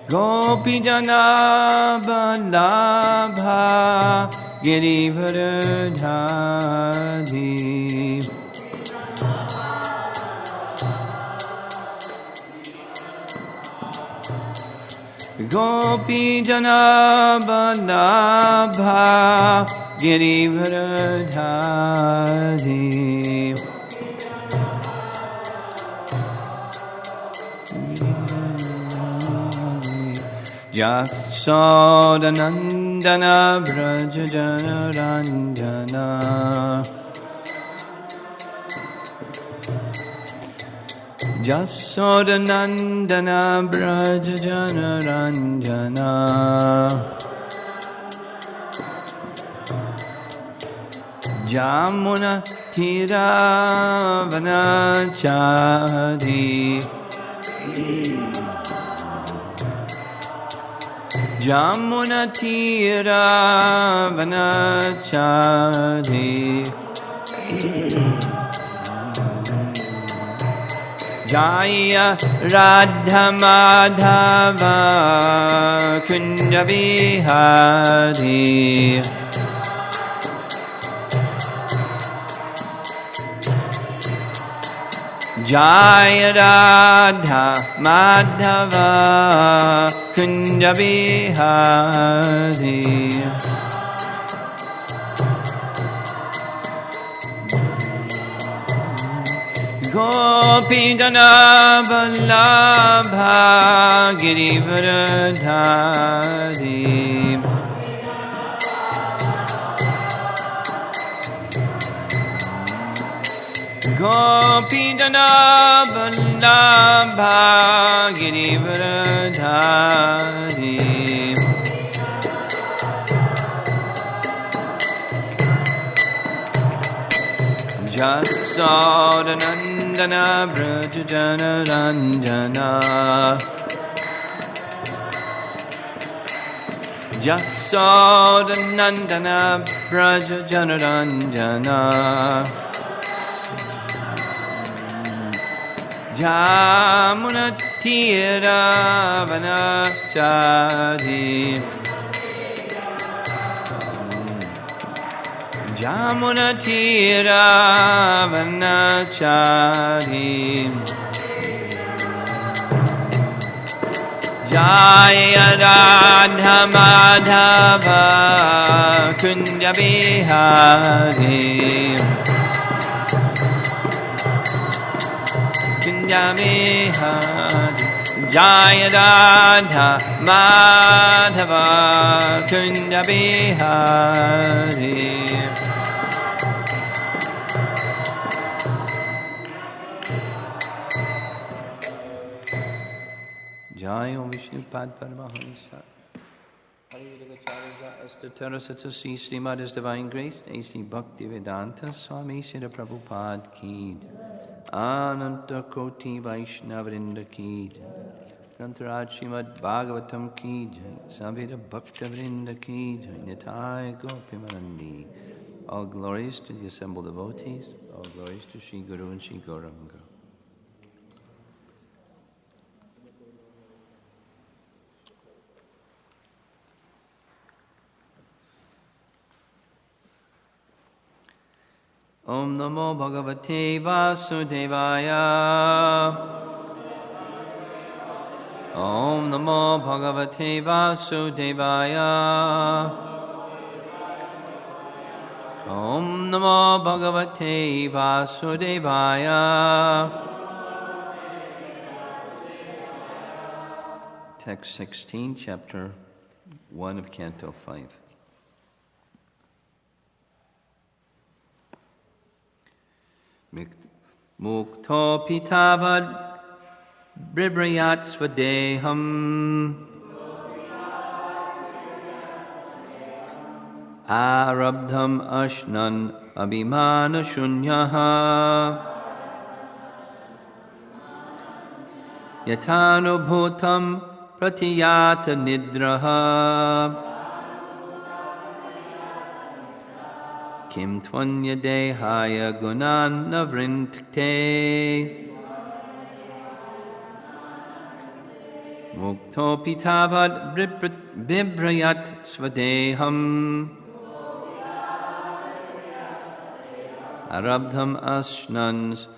Gopijana Vallabha Girivardhari Gopijana Vallabha Girivardhari Yasodanandana Vrajajana Ranjana Yasodanandana Vrajajana Ranjana Jamuna Tira Vanachari Jamuna Tira Vanachari Jaya Radha Madhava Kunja Vihari Jaya Radha Madhava Kunja Vihari Gopijana Vallabha Girivardhari Gopijana Vallabha Girivardhari Jasodanandana Vrajajana Ranjana Jasodanandana Vrajajana Ranjana Jamuna Tira Vanachari Jamuna Tira Vanachari Jaya Radha Madhava Kunja Vihari Kunja Vihari Jaya Radha Madhava Kunja Vihari Jai Om Vishnupad Paramahamsa Harivaracharya Astatara Satsasi Srimad His Divine Grace A.C. Bhaktivedanta Swami Srila Prabhupada Ki Ananta Koti Vaishnavrinda Ki Grantaraj Srimad Bhagavatam Ki Savita Bhaktavrinda Ki Nitai Gopimanandi. All glories to the assembled devotees, all glories to Sri Guru and Sri Gauranga. Om Namo Bhagavate Vasudevaya. Om Namo Bhagavate Vasudevaya. Om Namo Bhagavate Vasudevaya. Text 16, chapter 1 of Canto 5. Mukto pitavad bribrayat svadeham arabdham ashnan abhimana shunyaha yatanubhutam pratiyata nidraha Kim tvanya dehaya gunan navrintte Mukto pitavad bibrayat svadeham. Arabdham ashnans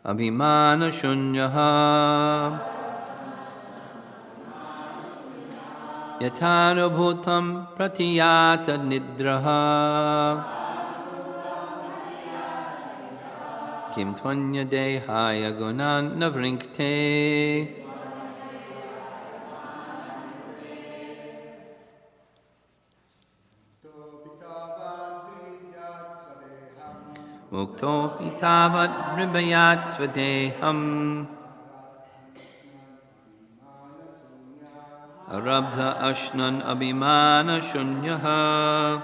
abhimana shunyaha. Yatanubhutam pratiyata nidraha. Kim tvanya dehaya gunan navrinkte. Mukto pitavat ribayat svadeham. Arabdha ashnan abhimana shunyaha.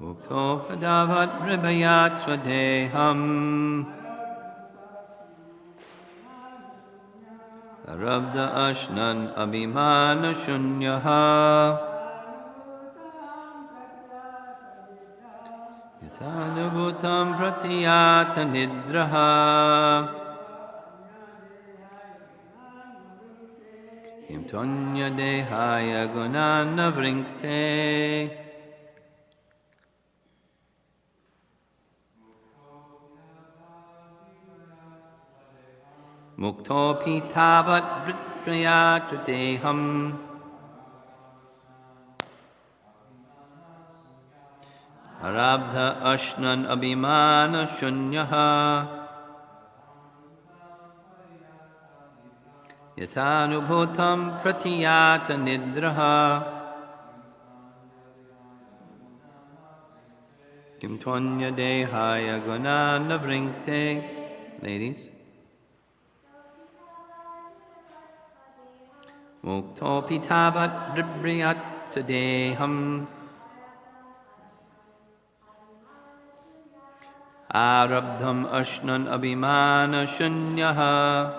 Mukto padavat ribayat swadeham. Arabdha ashnan abhimana shunyaha. Yatanubhutam pratiyata nidraha. Kim tvanya dehaya gunan navrinkte. Mukto pitavat viprayat deham. Arabdha ashnan abhimana shunyaha. Yatanubhutam pratiyata nidraha. Kim tvanya dehaya gunan navrinkte. Ladies. Mukto pitavat vibriyat sadeham. Arabdham ashnan abhimana shunyaha.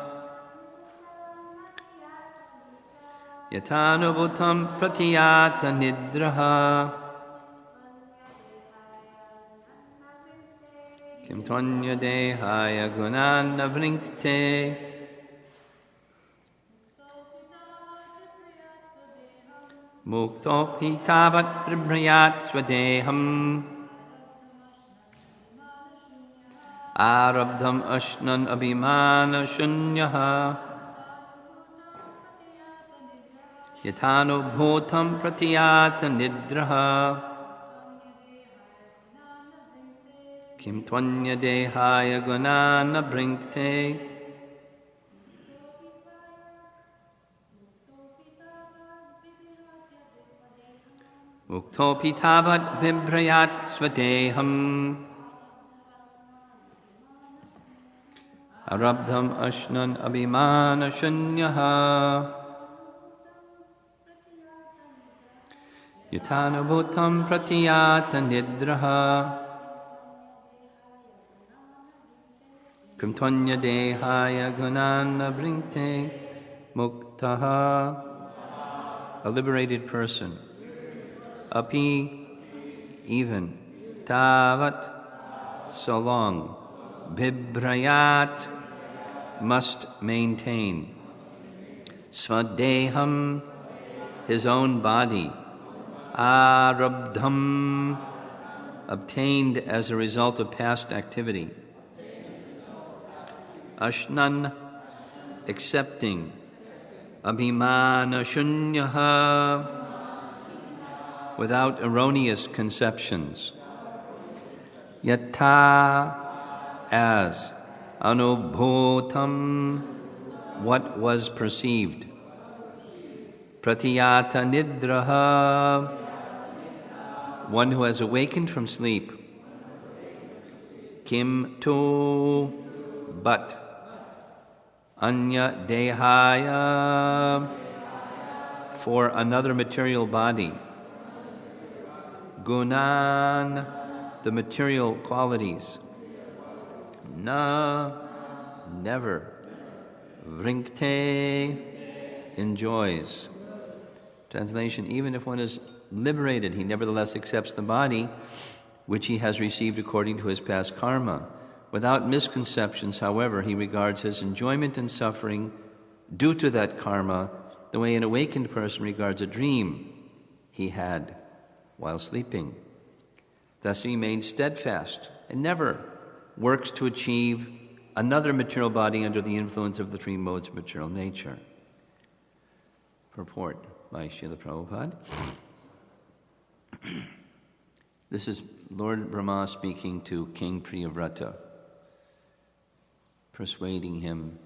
Yatanubhutam pratiyata nidraha. Kim tvanya dehaya gunan navrinkte. Mukto pitavat vibrayat swadeham. Arabdham ashnan abhimana shunyaha. Yatanubhutam pratiyata nidraha. Kim tvanya dehaya gunana brinkte. Mukto pitavat vibrayat swadeham. Arabdham ashnan abhimana shunyaha. Yatanubhutam pratiyata nidraha. Kim tvanya dehaya gunana brinkte. Muktaha. A liberated person. Api, even, tavat, so long, bibrayat, must maintain, svadeham, his own body, arabdham, obtained as a result of past activity, ashnan, accepting, abhimana shunyaha, without erroneous conceptions. Yata, as, anubhutam, what was perceived. Pratiyata nidraha, one who has awakened from sleep. Kim tu, but. Anya dehaya, for another material body. Gunan, the material qualities. Na never. Vrinkte, enjoys. Translation, even if one is liberated, he nevertheless accepts the body which he has received according to his past karma. Without misconceptions, however, he regards his enjoyment and suffering due to that karma the way an awakened person regards a dream he had while sleeping. Thus he remains steadfast and never works to achieve another material body under the influence of the three modes of material nature. Purport by Srila Prabhupada. This is Lord Brahma speaking to King Priyavrata, persuading him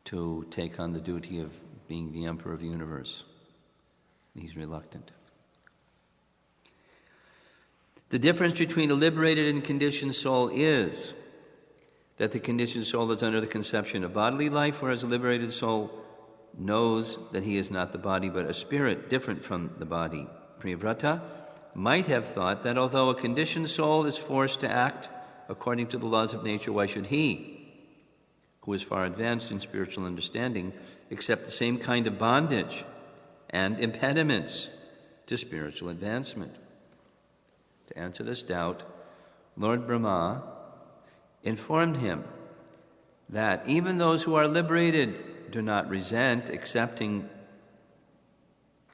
to take on the duty of being the emperor of the universe. He's reluctant. The difference between a liberated and conditioned soul is that the conditioned soul is under the conception of bodily life, whereas a liberated soul knows that he is not the body but a spirit different from the body. Priyavrata might have thought that although a conditioned soul is forced to act according to the laws of nature, why should he, who is far advanced in spiritual understanding, accept the same kind of bondage and impediments to spiritual advancement? To answer this doubt, Lord Brahma informed him that even those who are liberated do not resent accepting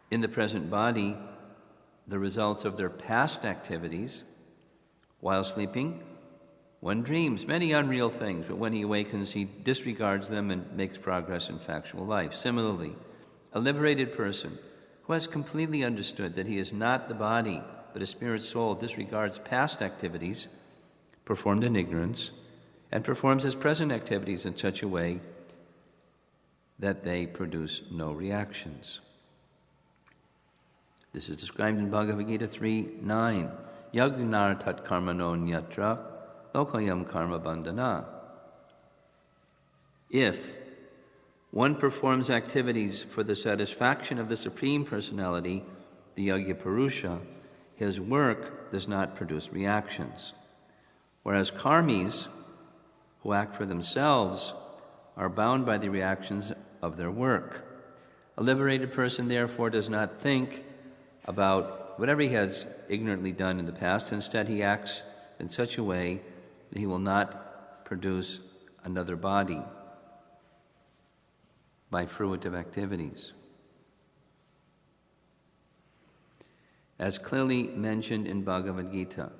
in the present body the results of their past activities. While sleeping, one dreams many unreal things, but when he awakens, he disregards them and makes progress in factual life. Similarly, a liberated person who has completely understood that he is not the body, but a spirit soul, disregards past activities performed in ignorance and performs his present activities in such a way that they produce no reactions. This is described in Bhagavad Gita 3:9. Yagnartat karmano nyatra lokayam karma bandhana. If one performs activities for the satisfaction of the Supreme Personality, the Yagya Purusha, his work does not produce reactions. Whereas karmis, who act for themselves, are bound by the reactions of their work. A liberated person, therefore, does not think about whatever he has ignorantly done in the past. Instead, he acts in such a way that he will not produce another body by fruitive activities. As clearly mentioned in Bhagavad Gita,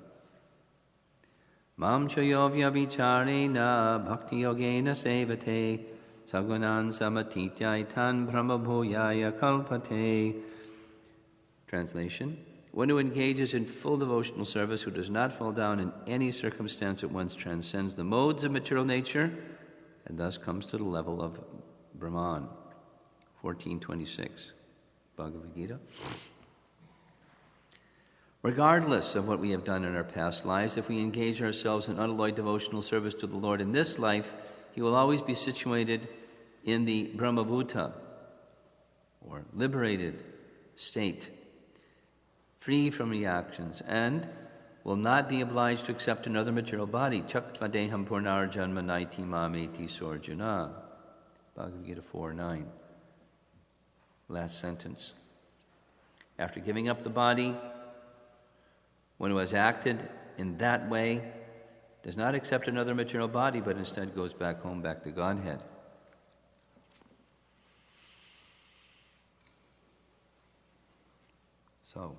Mam chayo vyabhicharena bhakti yogena sevate sagunan samatityaitan brahmabhuyaya kalpate. Translation: one who engages in full devotional service, who does not fall down in any circumstance at once, transcends the modes of material nature and thus comes to the level of Brahman. 14:26, Bhagavad Gita. Regardless of what we have done in our past lives, if we engage ourselves in unalloyed devotional service to the Lord in this life, He will always be situated in the Brahmabhuta, or liberated state, free from reactions, and will not be obliged to accept another material body. Chaktvadeham purnar janma naiti mameti sorjuna. Bhagavad Gita 4:9. Last sentence. After giving up the body, one who has acted in that way does not accept another material body, but instead goes back home, back to Godhead. So,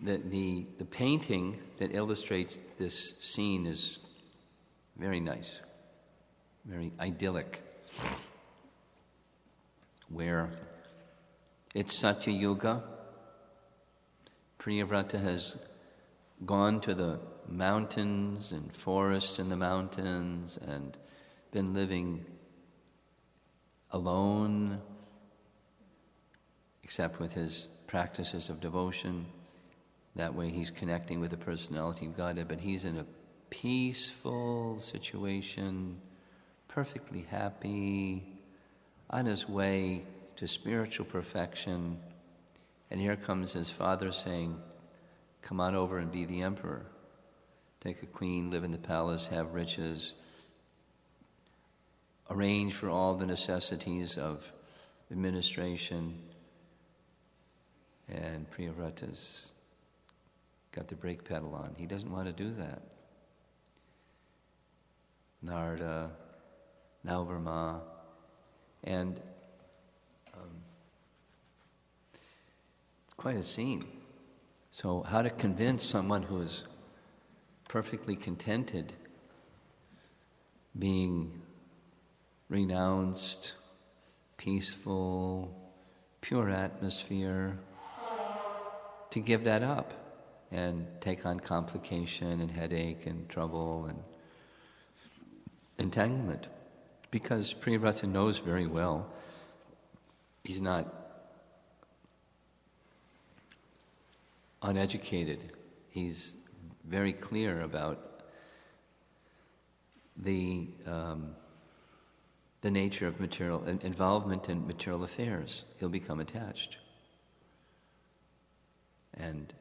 the painting that illustrates this scene is very nice, very idyllic, where it's Satya Yuga. Priyavrata has gone to the mountains and forests in the mountains and been living alone, except with his practices of devotion. That way he's connecting with the personality of Godhead, but he's in a peaceful situation, perfectly happy, on his way to spiritual perfection. And here comes his father saying, come on over and be the emperor. Take a queen, live in the palace, have riches, arrange for all the necessities of administration. And Priyavrata's got the brake pedal on. He doesn't want to do that. Narada, now Brahma, and quite a scene. So how to convince someone who is perfectly contented, being renounced, peaceful, pure atmosphere, to give that up and take on complication and headache and trouble and entanglement. Because Priyavrata knows very well he's not uneducated. He's very clear about the nature of material involvement in material affairs. He'll become attached. And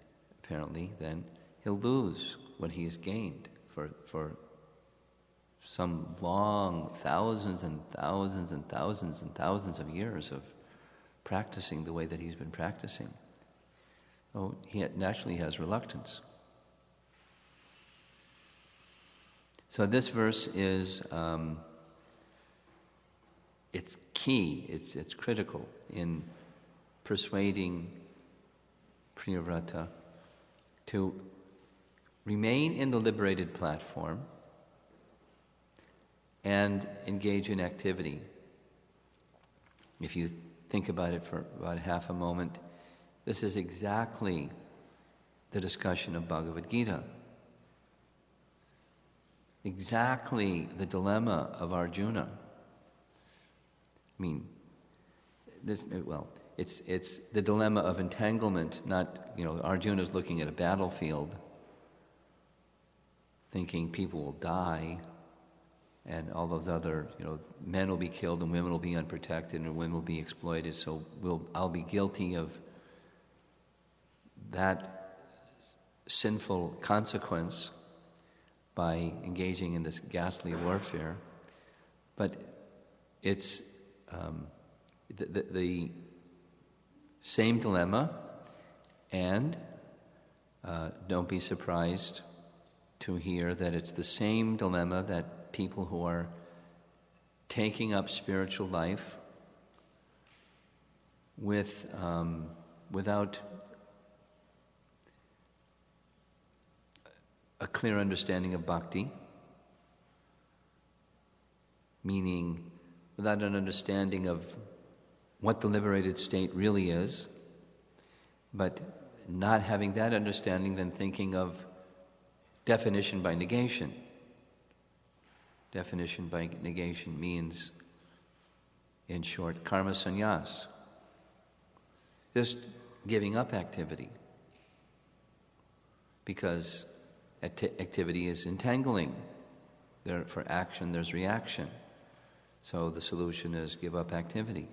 apparently then he'll lose what he has gained for some long thousands and thousands and thousands and thousands of years of practicing the way that he's been practicing. Oh, he naturally has reluctance. So this verse is it's key, it's critical in persuading Priyavrata to remain in the liberated platform and engage in activity. If you think about it for about half a moment, this is exactly the discussion of Bhagavad Gita. Exactly the dilemma of Arjuna. I mean, it's the dilemma of entanglement, not, Arjuna's looking at a battlefield, thinking people will die, and all those other, men will be killed and women will be unprotected and women will be exploited, so I'll be guilty of that sinful consequence by engaging in this ghastly warfare. But it's the same dilemma, and don't be surprised to hear that it's the same dilemma that people who are taking up spiritual life without a clear understanding of bhakti, meaning without an understanding of what the liberated state really is, but not having that understanding, then thinking of definition by negation. Definition by negation means, in short, karma sannyas. Just giving up activity. Because activity is entangling. For action, there's reaction. So the solution is give up activity.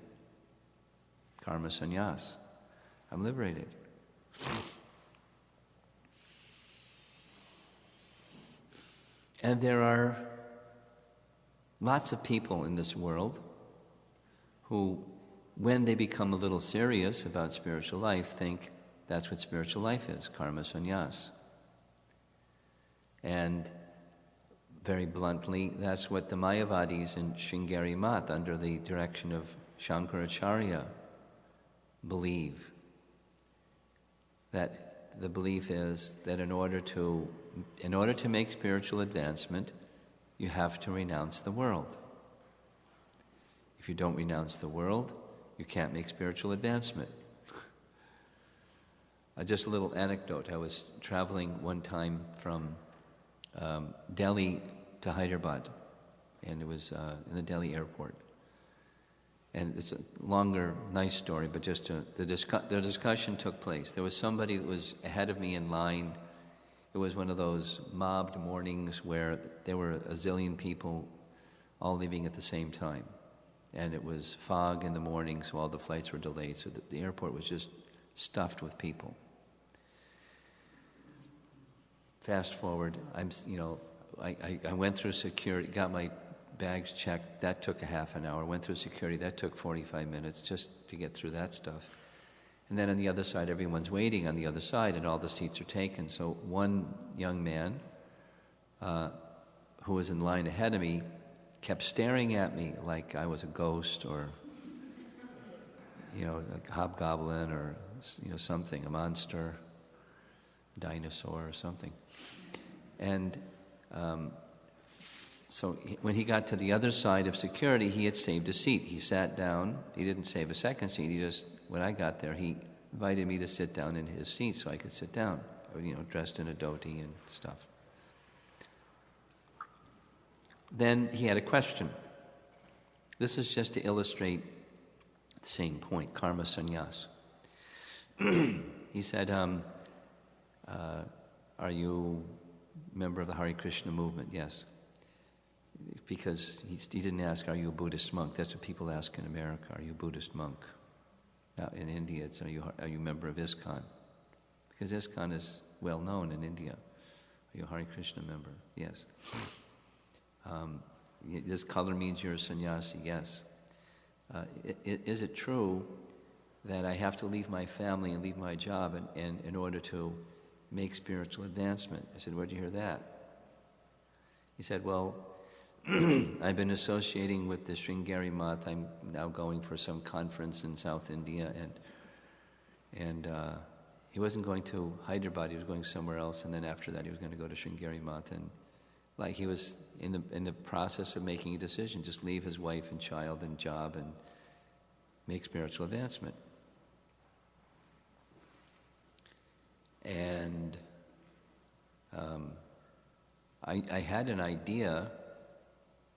Karma sannyas. I'm liberated. And there are lots of people in this world who, when they become a little serious about spiritual life, think that's what spiritual life is, karma sannyas. And very bluntly, that's what the Mayavadis in Sringeri Math, under the direction of Shankaracharya, believe. That the belief is that in order to make spiritual advancement, you have to renounce the world. If you don't renounce the world, you can't make spiritual advancement. Just a little anecdote. I was traveling one time from Delhi to Hyderabad, and it was in the Delhi airport. And it's a longer, nice story, but just the discussion took place. There was somebody that was ahead of me in line. It was one of those mobbed mornings where there were a zillion people all leaving at the same time. And it was fog in the morning, so all the flights were delayed, so the airport was just stuffed with people. Fast forward, I went through security, got my bags checked. That took a half an hour. Went through security. That took 45 minutes just to get through that stuff. And then on the other side, everyone's waiting on the other side, and all the seats are taken. So one young man who was in line ahead of me kept staring at me like I was a ghost or, a hobgoblin or, something, a monster, a dinosaur or something. And so when he got to the other side of security, he had saved a seat. He sat down. He didn't save a second seat. When I got there, he invited me to sit down in his seat so I could sit down, dressed in a dhoti and stuff. Then he had a question. This is just to illustrate the same point, karma sannyas. He said, are you a member of the Hare Krishna movement? Yes. Because he didn't ask, are you a Buddhist monk? That's what people ask in America, are you a Buddhist monk? Now in India, it's, are you a member of ISKCON? Because ISKCON is well known in India. Are you a Hare Krishna member? Yes. This color means you're a sannyasi? Yes. Is it true that I have to leave my family and leave my job in order to make spiritual advancement? I said, where'd you hear that? He said, well, I've been associating with the Sringeri Math. I'm now going for some conference in South India, and he wasn't going to Hyderabad. He was going somewhere else, and then after that, he was going to go to Sringeri Math. And like he was in the process of making a decision, just leave his wife and child and job and make spiritual advancement. And I had an idea.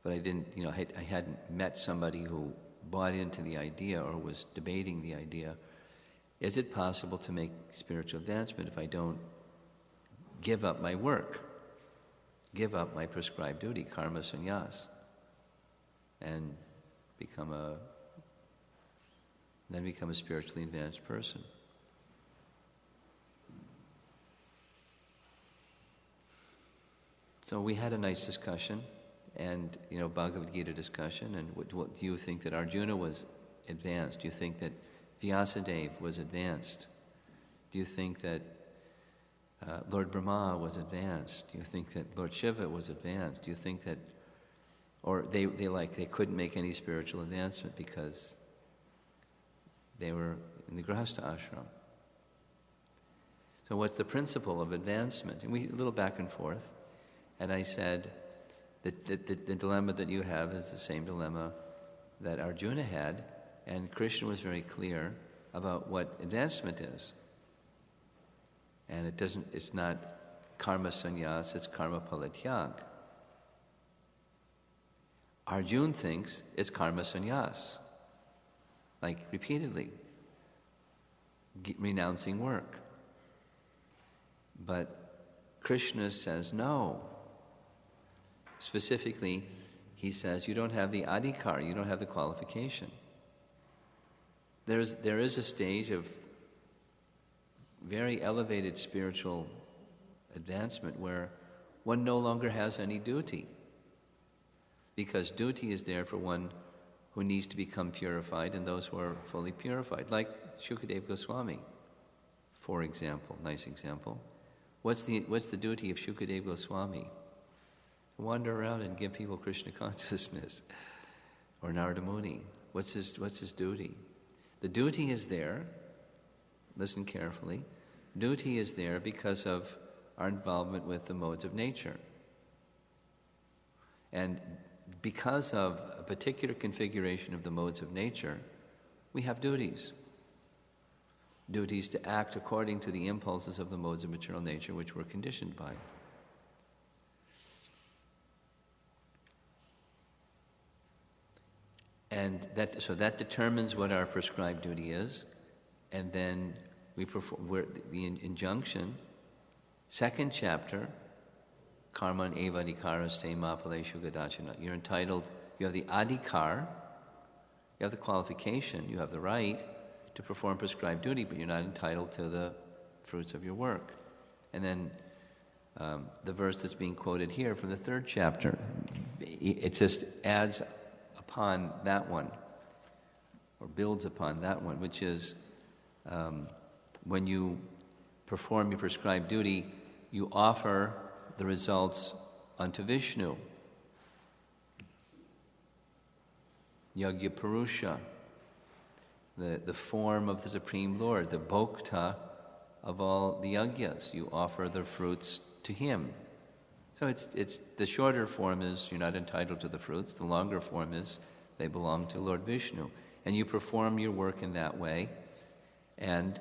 But I didn't, I hadn't met somebody who bought into the idea or was debating the idea. Is it possible to make spiritual advancement if I don't give up my work, give up my prescribed duty, karma sannyas, and become a spiritually advanced person? So we had a nice discussion. And, Bhagavad Gita discussion, and what do you think that Arjuna was advanced? Do you think that Vyasadeva was advanced? Do you think that Lord Brahma was advanced? Do you think that Lord Shiva was advanced? Do you think that, or they couldn't make any spiritual advancement because they were in the Grihastha ashram? So what's the principle of advancement? And we a little back and forth, and I said, the dilemma that you have is the same dilemma that Arjuna had, and Krishna was very clear about what advancement is. And it's not karma sannyas, it's karma palatyag. Arjuna thinks it's karma sannyas, like repeatedly, renouncing work. But Krishna says no. Specifically, he says, you don't have the adhikar, you don't have the qualification. There is a stage of very elevated spiritual advancement where one no longer has any duty, because duty is there for one who needs to become purified and those who are fully purified, like Shukadeva Goswami, for example, nice example. What's the duty of Shukadeva Goswami? Wander around and give people Krishna consciousness. Or Narada Muni. What's his duty? The duty is there, listen carefully, duty is there because of our involvement with the modes of nature. And because of a particular configuration of the modes of nature, we have duties. Duties to act according to the impulses of the modes of material nature which we're conditioned by. And that determines what our prescribed duty is, and then we perform the injunction, second chapter, karman eva adhikaraste ma phaleshu gadachana. You're entitled, you have the adhikar, you have the qualification, you have the right to perform prescribed duty, but you're not entitled to the fruits of your work. And then the verse that's being quoted here from the 3rd chapter, it just adds upon that one, or builds upon that one, which is when you perform your prescribed duty, you offer the results unto Vishnu. Yagya Purusha, the form of the Supreme Lord, the Bhokta of all the yagyas. You offer the fruits to him. So it's the shorter form is you're not entitled to the fruits. The longer form is they belong to Lord Vishnu. And you perform your work in that way, and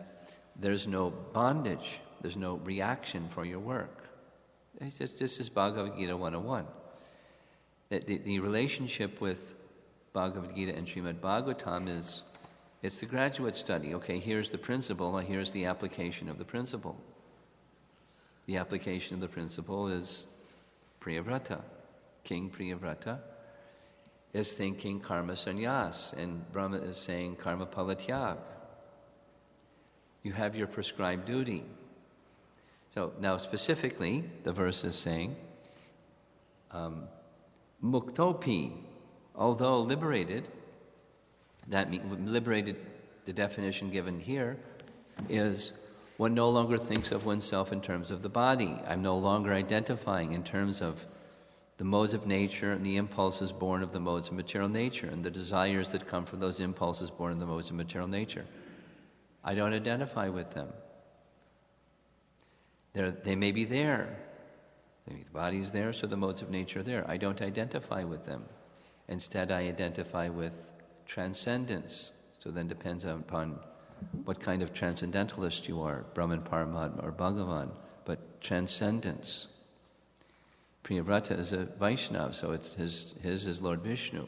there's no bondage, there's no reaction for your work. This is Bhagavad Gita 101. The relationship with Bhagavad Gita and Srimad Bhagavatam is, it's the graduate study. Okay, here's the principle, here's the application of the principle. The application of the principle is Priyavrata. King Priyavrata is thinking karma sannyas, and Brahma is saying karma palatyag. You have your prescribed duty. So now specifically, the verse is saying, muktopi, although liberated, that means liberated, the definition given here is one no longer thinks of oneself in terms of the body. I'm no longer identifying in terms of the modes of nature and the impulses born of the modes of material nature and the desires that come from those impulses born of the modes of material nature. I don't identify with them. They may be there. Maybe the body is there, so the modes of nature are there. I don't identify with them. Instead, I identify with transcendence. So then depends upon what kind of transcendentalist you are, Brahman, Paramatma, or Bhagavan, but transcendence. Priyavrata is a Vaishnava, so it's his is Lord Vishnu.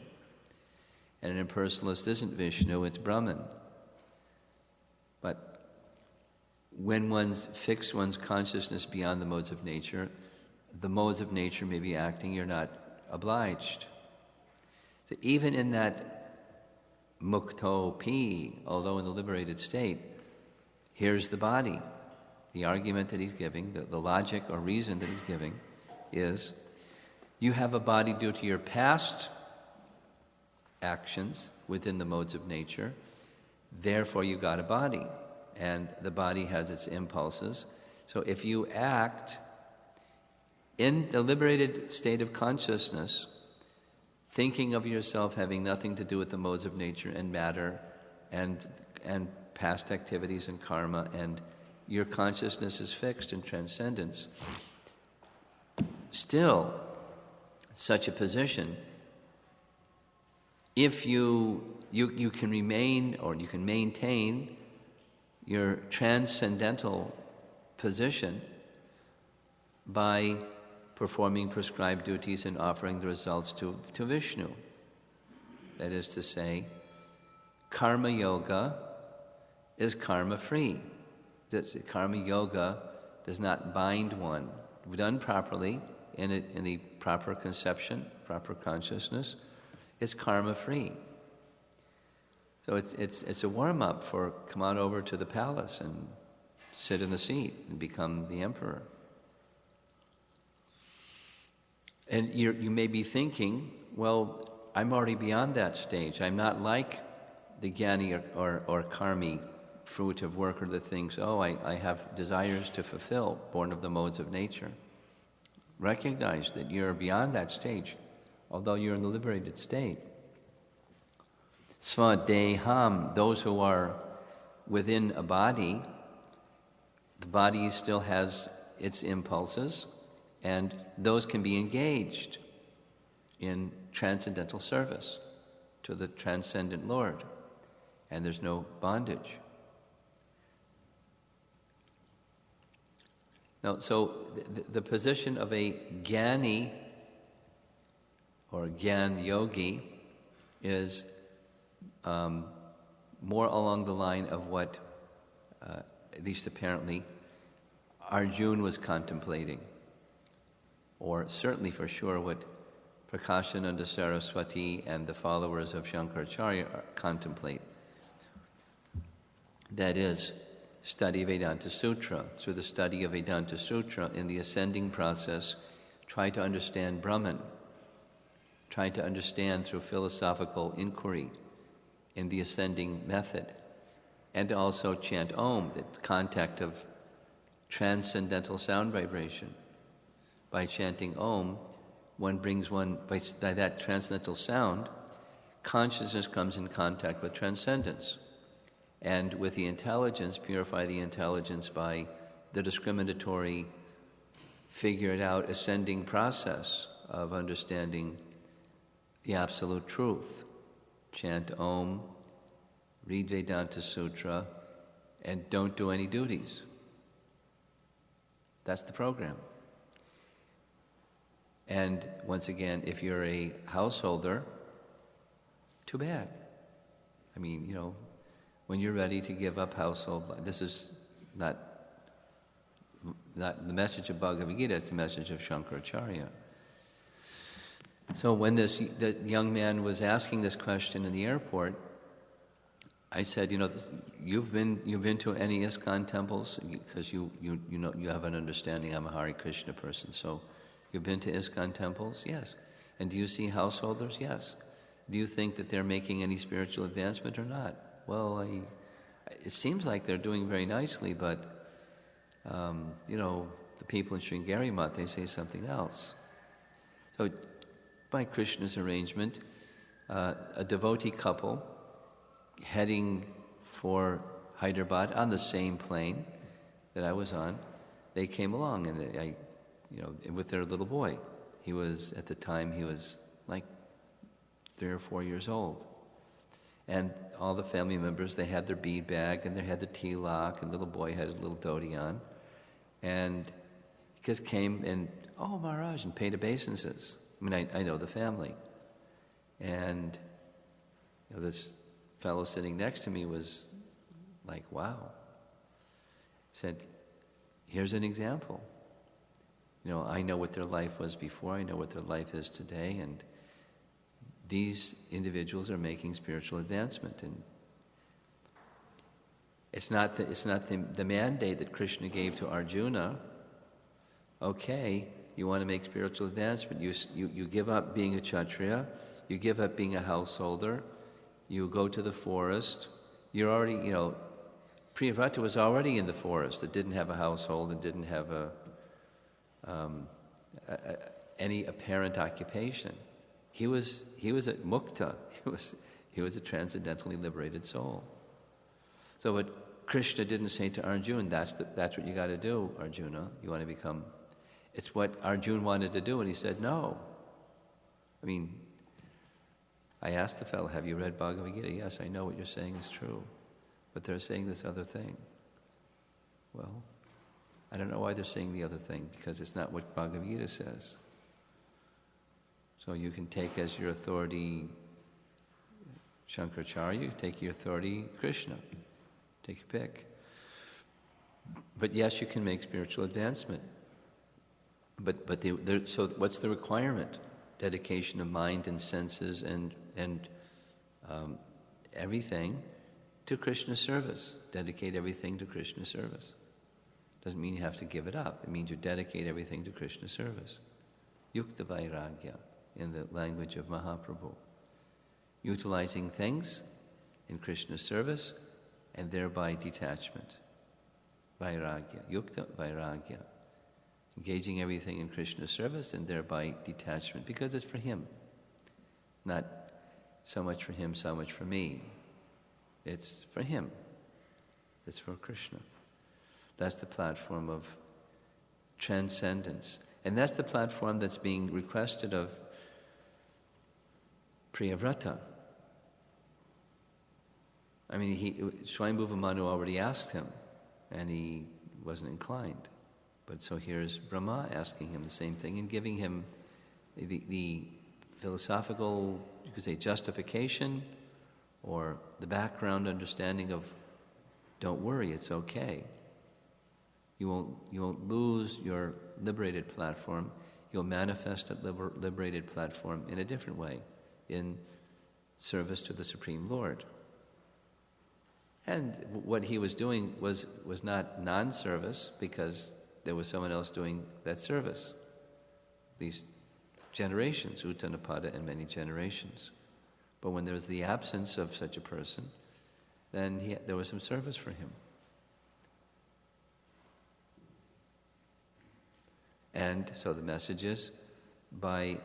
And an impersonalist isn't Vishnu, it's Brahman. But when one's fixed one's consciousness beyond the modes of nature, the modes of nature may be acting, you're not obliged. So even in that muktopi, although in the liberated state, here's the body. The argument that he's giving, the logic or reason that he's giving is, you have a body due to your past actions within the modes of nature, therefore you got a body. And the body has its impulses. So if you act in the liberated state of consciousness, thinking of yourself having nothing to do with the modes of nature and matter and past activities and karma, and your consciousness is fixed in transcendence, still, such a position, if you can remain or you can maintain your transcendental position by performing prescribed duties and offering the results to Vishnu. That is to say, karma yoga is karma-free. Karma yoga does not bind one. Done properly, in the proper conception, proper consciousness, it's karma-free. So it's a warm-up for come on over to the palace and sit in the seat and become the emperor. And you may be thinking, well, I'm already beyond that stage. I'm not like the Jnani or Karmi, fruit of work, or the things, I have desires to fulfill, born of the modes of nature. Recognize that you're beyond that stage, although you're in the liberated state. Swadeham, those who are within a body, the body still has its impulses, and those can be engaged in transcendental service to the transcendent Lord, and there's no bondage. Now, so the position of a Jnani or Jnana Yogi is more along the line of what, at least apparently, Arjuna was contemplating, or certainly for sure what Prakashananda Saraswati and the followers of Shankaracharya contemplate. That is, study Vedanta Sutra. Through the study of Vedanta Sutra, in the ascending process, try to understand Brahman. Try to understand through philosophical inquiry in the ascending method. And also chant Om, the contact of transcendental sound vibration. By chanting Om, one brings one, by that transcendental sound, consciousness comes in contact with transcendence. And with the intelligence, purify the intelligence by the discriminatory, figured-out ascending process of understanding the absolute truth. Chant Om, read Vedanta Sutra, and don't do any duties. That's the program. And once again, if you're a householder, too bad. I mean, when you're ready to give up household life, this is not the message of Bhagavad Gita, it's the message of Shankaracharya. So when the young man was asking this question in the airport, I said, you've been to any ISKCON temples, because you have an understanding. I'm a Hare Krishna person, so you've been to ISKCON temples? Yes. And do you see householders? Yes. Do you think that they're making any spiritual advancement or not? Well, it seems like they're doing very nicely, but the people in Sringeri Math, they say something else. So, by Krishna's arrangement, a devotee couple heading for Hyderabad on the same plane that I was on, they came along, and with their little boy. At the time he was like 3 or 4 years old. And all the family members, they had their bead bag, and they had the tilak, and the little boy had his little dhoti on. And he just came and, "Oh, Maharaj," and paid obeisances. I mean, I know the family. And this fellow sitting next to me was like, wow. He said, here's an example. I know what their life was before, I know what their life is today, and these individuals are making spiritual advancement. And it's not the mandate that Krishna gave to Arjuna. Okay, you want to make spiritual advancement. You give up being a Kshatriya, you give up being a householder, you go to the forest. You're already, Priyavrata was already in the forest. It didn't have a household, it didn't have any apparent occupation. He was a mukta. He was a transcendentally liberated soul. So what Krishna didn't say to Arjuna, that's what you got to do, Arjuna. You want to become. It's what Arjuna wanted to do, and he said no. I mean, I asked the fellow, "Have you read Bhagavad Gita?" "Yes, I know what you're saying is true, but they're saying this other thing." Well, I don't know why they're saying the other thing, because it's not what Bhagavad Gita says. So you can take as your authority Shankaracharya, you take your authority Krishna. Take your pick. But yes, you can make spiritual advancement. So what's the requirement? Dedication of mind and senses and everything to Krishna's service. Dedicate everything to Krishna's service. Doesn't mean you have to give it up. It means you dedicate everything to Krishna's service. Yukta Vairagya, in the language of Mahaprabhu. Utilizing things in Krishna's service and thereby detachment. Vairagya, Yukta Vairagya. Engaging everything in Krishna's service and thereby detachment, because it's for him. Not so much for him, so much for me. It's for him. It's for Krishna. That's the platform of transcendence. And that's the platform that's being requested of Priyavrata. I mean, Swayambhuva Manu already asked him, and he wasn't inclined. But so here's Brahma asking him the same thing and giving him the philosophical, you could say, justification or the background understanding of, don't worry, it's okay. You won't lose your liberated platform. You'll manifest that liberated platform in a different way, in service to the Supreme Lord. And what he was doing was not non-service, because there was someone else doing that service. These generations, Uttanapada and many generations. But when there was the absence of such a person, then there was some service for him. And so the message is, by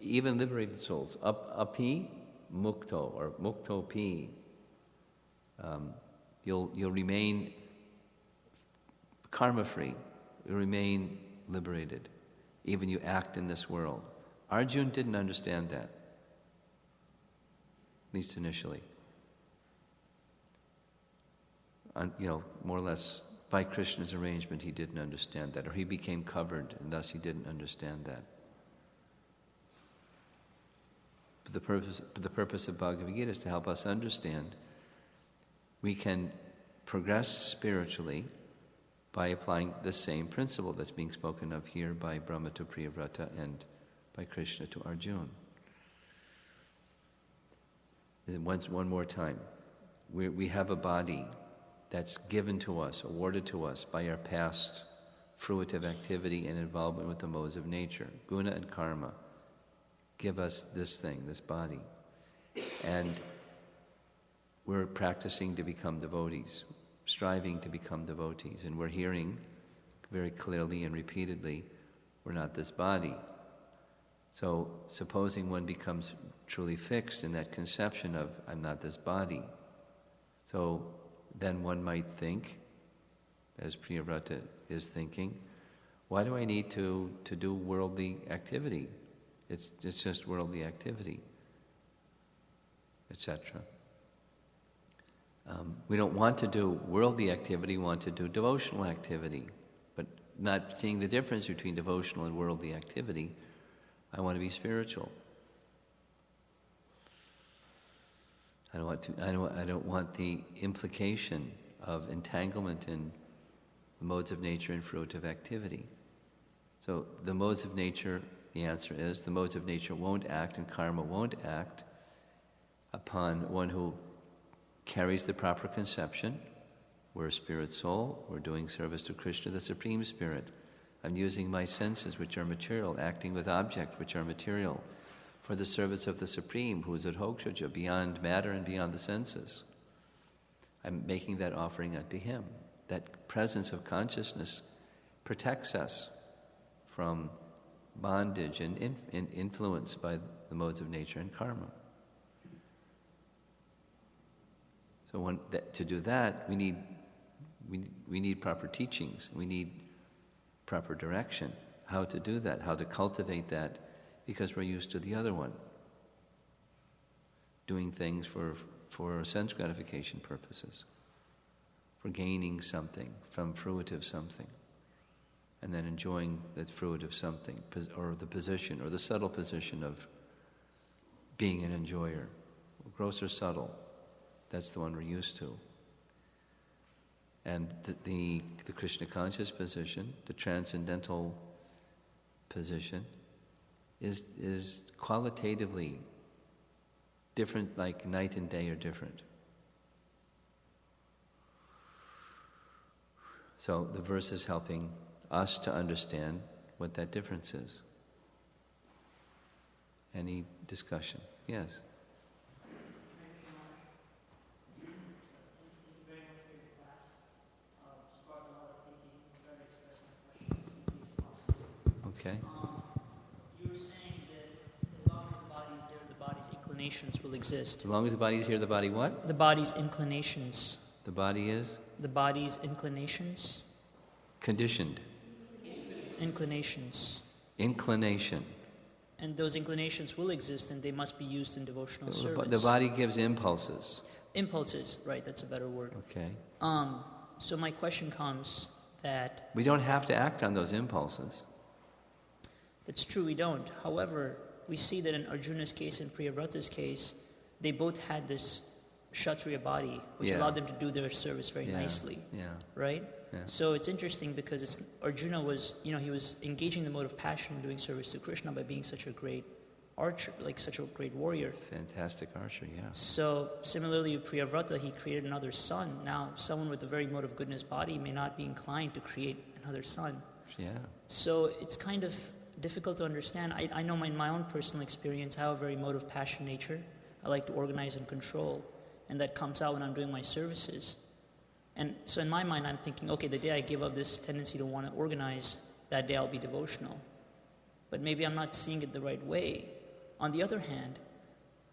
even liberated souls, api mukto, or mukto pi, you'll remain karma-free, you'll remain liberated, even you act in this world. Arjuna didn't understand that, at least initially. More or less, by Krishna's arrangement, he didn't understand that, or he became covered, and thus he didn't understand that. But the purpose of Bhagavad Gita is to help us understand we can progress spiritually by applying the same principle that's being spoken of here by Brahma to Priyavrata and by Krishna to Arjuna. And one more time. We have a body that's given to us, awarded to us by our past fruitive activity and involvement with the modes of nature. Guna and karma give us this thing, this body. And we're practicing to become devotees, striving to become devotees. And we're hearing very clearly and repeatedly, we're not this body. So supposing one becomes truly fixed in that conception of, I'm not this body. So then one might think, as Priyavrata is thinking, why do I need to do worldly activity? It's just worldly activity, etc. We don't want to do worldly activity, we want to do devotional activity. But not seeing the difference between devotional and worldly activity, I want to be spiritual. I don't want the implication of entanglement in the modes of nature and fruitive activity. So the modes of nature, the answer is, the modes of nature won't act and karma won't act upon one who carries the proper conception. We're a spirit soul, we're doing service to Krishna, the Supreme Spirit. I'm using my senses, which are material, acting with objects, which are material, for the service of the Supreme, who is at Hokshaja, beyond matter and beyond the senses. I'm making that offering unto Him. That presence of consciousness protects us from bondage and influence by the modes of nature and karma. So to do that, we need proper teachings. We need proper direction. How to do that, how to cultivate that, because we're used to the other one. Doing things for sense gratification purposes, for gaining something from fruitive something, and then enjoying that fruitive something, or the position, or the subtle position of being an enjoyer. Gross or subtle, that's the one we're used to. And the Krishna conscious position, the transcendental position, is qualitatively different, like night and day are different. So the verse is helping us to understand what that difference is. Any discussion? Yes. Okay. You were saying that as long as the body is there, the body's inclinations will exist. As long as the body is here, the body what? The body's inclinations. The body is? The body's inclinations. Conditioned. Inclinations. Inclination. And those inclinations will exist, and they must be used in devotional service. The body gives impulses. Impulses, right, that's a better word. Okay. So my question comes that... We don't have to act on those impulses. That's true, we don't. However, we see that in Arjuna's case and Priyavrata's case, they both had this Kshatriya body, which allowed them to do their service very nicely. Yeah. Right? Yeah. So it's interesting because Arjuna was, he was engaging the mode of passion and doing service to Krishna by being such a great archer, like such a great warrior. Fantastic archer, yeah. So similarly with Priyavrata, he created another son. Now, someone with a very mode of goodness body may not be inclined to create another son. Yeah. So it's kind of difficult to understand. I know in my own personal experience, I have a very mode of passion nature. I like to organize and control, and that comes out when I'm doing my services. And so in my mind, I'm thinking, okay, the day I give up this tendency to want to organize, that day I'll be devotional. But maybe I'm not seeing it the right way. On the other hand,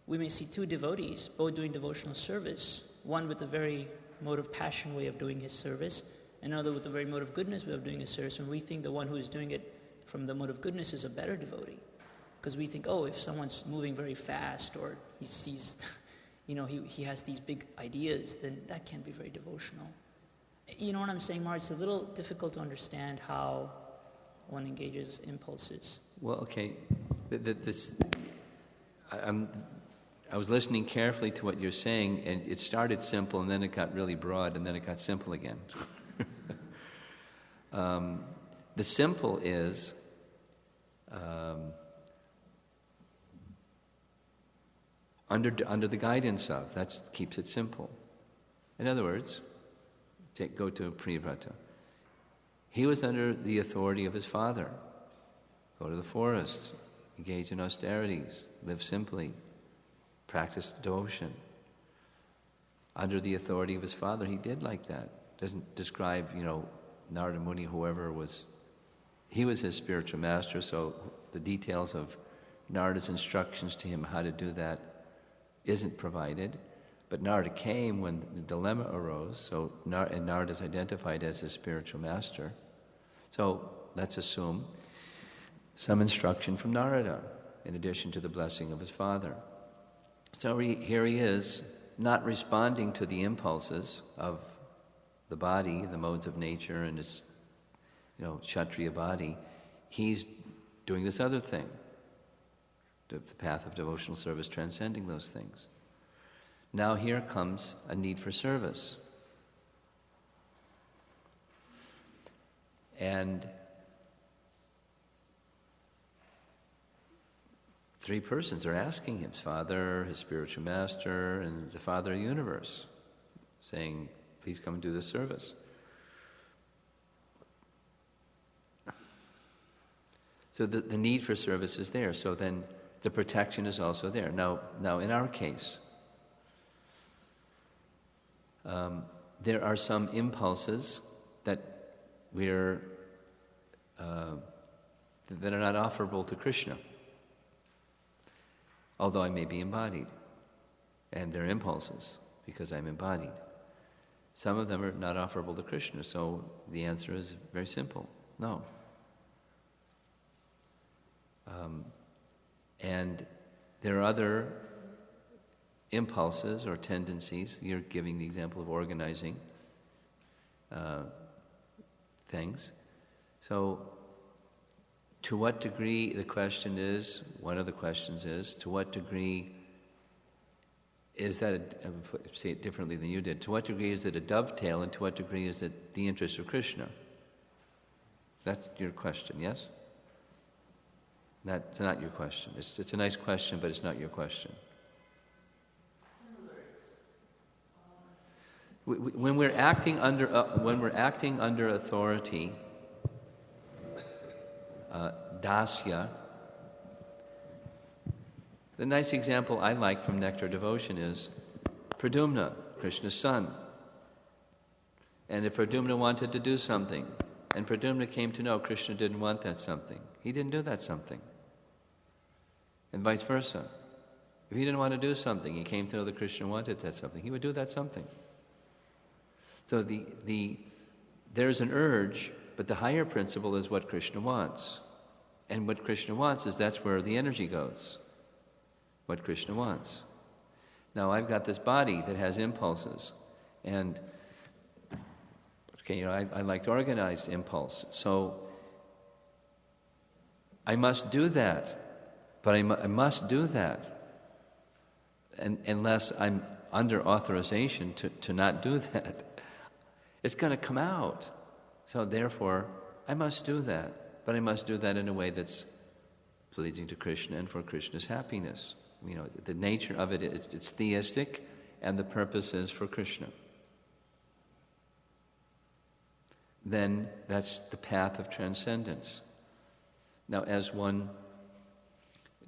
we may see two devotees, both doing devotional service, one with a very mode of passion way of doing his service, another with a very mode of goodness way of doing his service, and we think the one who is doing it from the mode of goodness is a better devotee. Because we think, oh, if someone's moving very fast, or he sees, he has these big ideas, then that can't be very devotional. You know what I'm saying, Mar? It's a little difficult to understand how one engages impulses. Well, okay, I was listening carefully to what you're saying, and it started simple, and then it got really broad, and then it got simple again. The simple is under the guidance of. That keeps it simple. In other words, go to Priyavrata. He was under the authority of his father. Go to the forest, engage in austerities, live simply, practice devotion. Under the authority of his father, he did like that. Doesn't describe, Narada Muni, whoever was. He was his spiritual master, so the details of Narada's instructions to him how to do that isn't provided. But Narada came when the dilemma arose, and Narada is identified as his spiritual master. So let's assume some instruction from Narada, in addition to the blessing of his father. So here he is, not responding to the impulses of the body, the modes of nature, and his, Kshatriya body. He's doing this other thing, the path of devotional service, transcending those things. Now here comes a need for service. And three persons are asking him, his father, his spiritual master, and the Father of the universe, saying, please come and do this service. So the need for service is there. So then the protection is also there. Now in our case, there are some impulses that that are not offerable to Krishna, although I may be embodied, and they're impulses because I'm embodied. Some of them are not offerable to Krishna, so the answer is very simple: no. And there are other impulses or tendencies. You're giving the example of organizing things. So, to what degree, one of the questions is, to what degree is that, I would say it differently than you did, to what degree is it a dovetail, and to what degree is it the interest of Krishna? That's your question, yes? That's not your question. It's a nice question, but it's not your question. When we're acting under authority, dasya, the nice example I like from Nectar Devotion is Pradyumna, Krishna's son. And if Pradyumna wanted to do something, and Pradyumna came to know Krishna didn't want that something, he didn't do that something. And vice versa. If he didn't want to do something, he came to know that Krishna wanted that something, he would do that something. So there's an urge, but the higher principle is what Krishna wants. And what Krishna wants that's where the energy goes. What Krishna wants. Now I've got this body that has impulses, and I like to organize impulse. So I must do that, but I must do that unless I'm under authorization to not do that. It's going to come out. So therefore, I must do that, but I must do that in a way that's pleasing to Krishna and for Krishna's happiness. The nature of it, it's theistic, and the purpose is for Krishna. Then that's the path of transcendence. Now, as one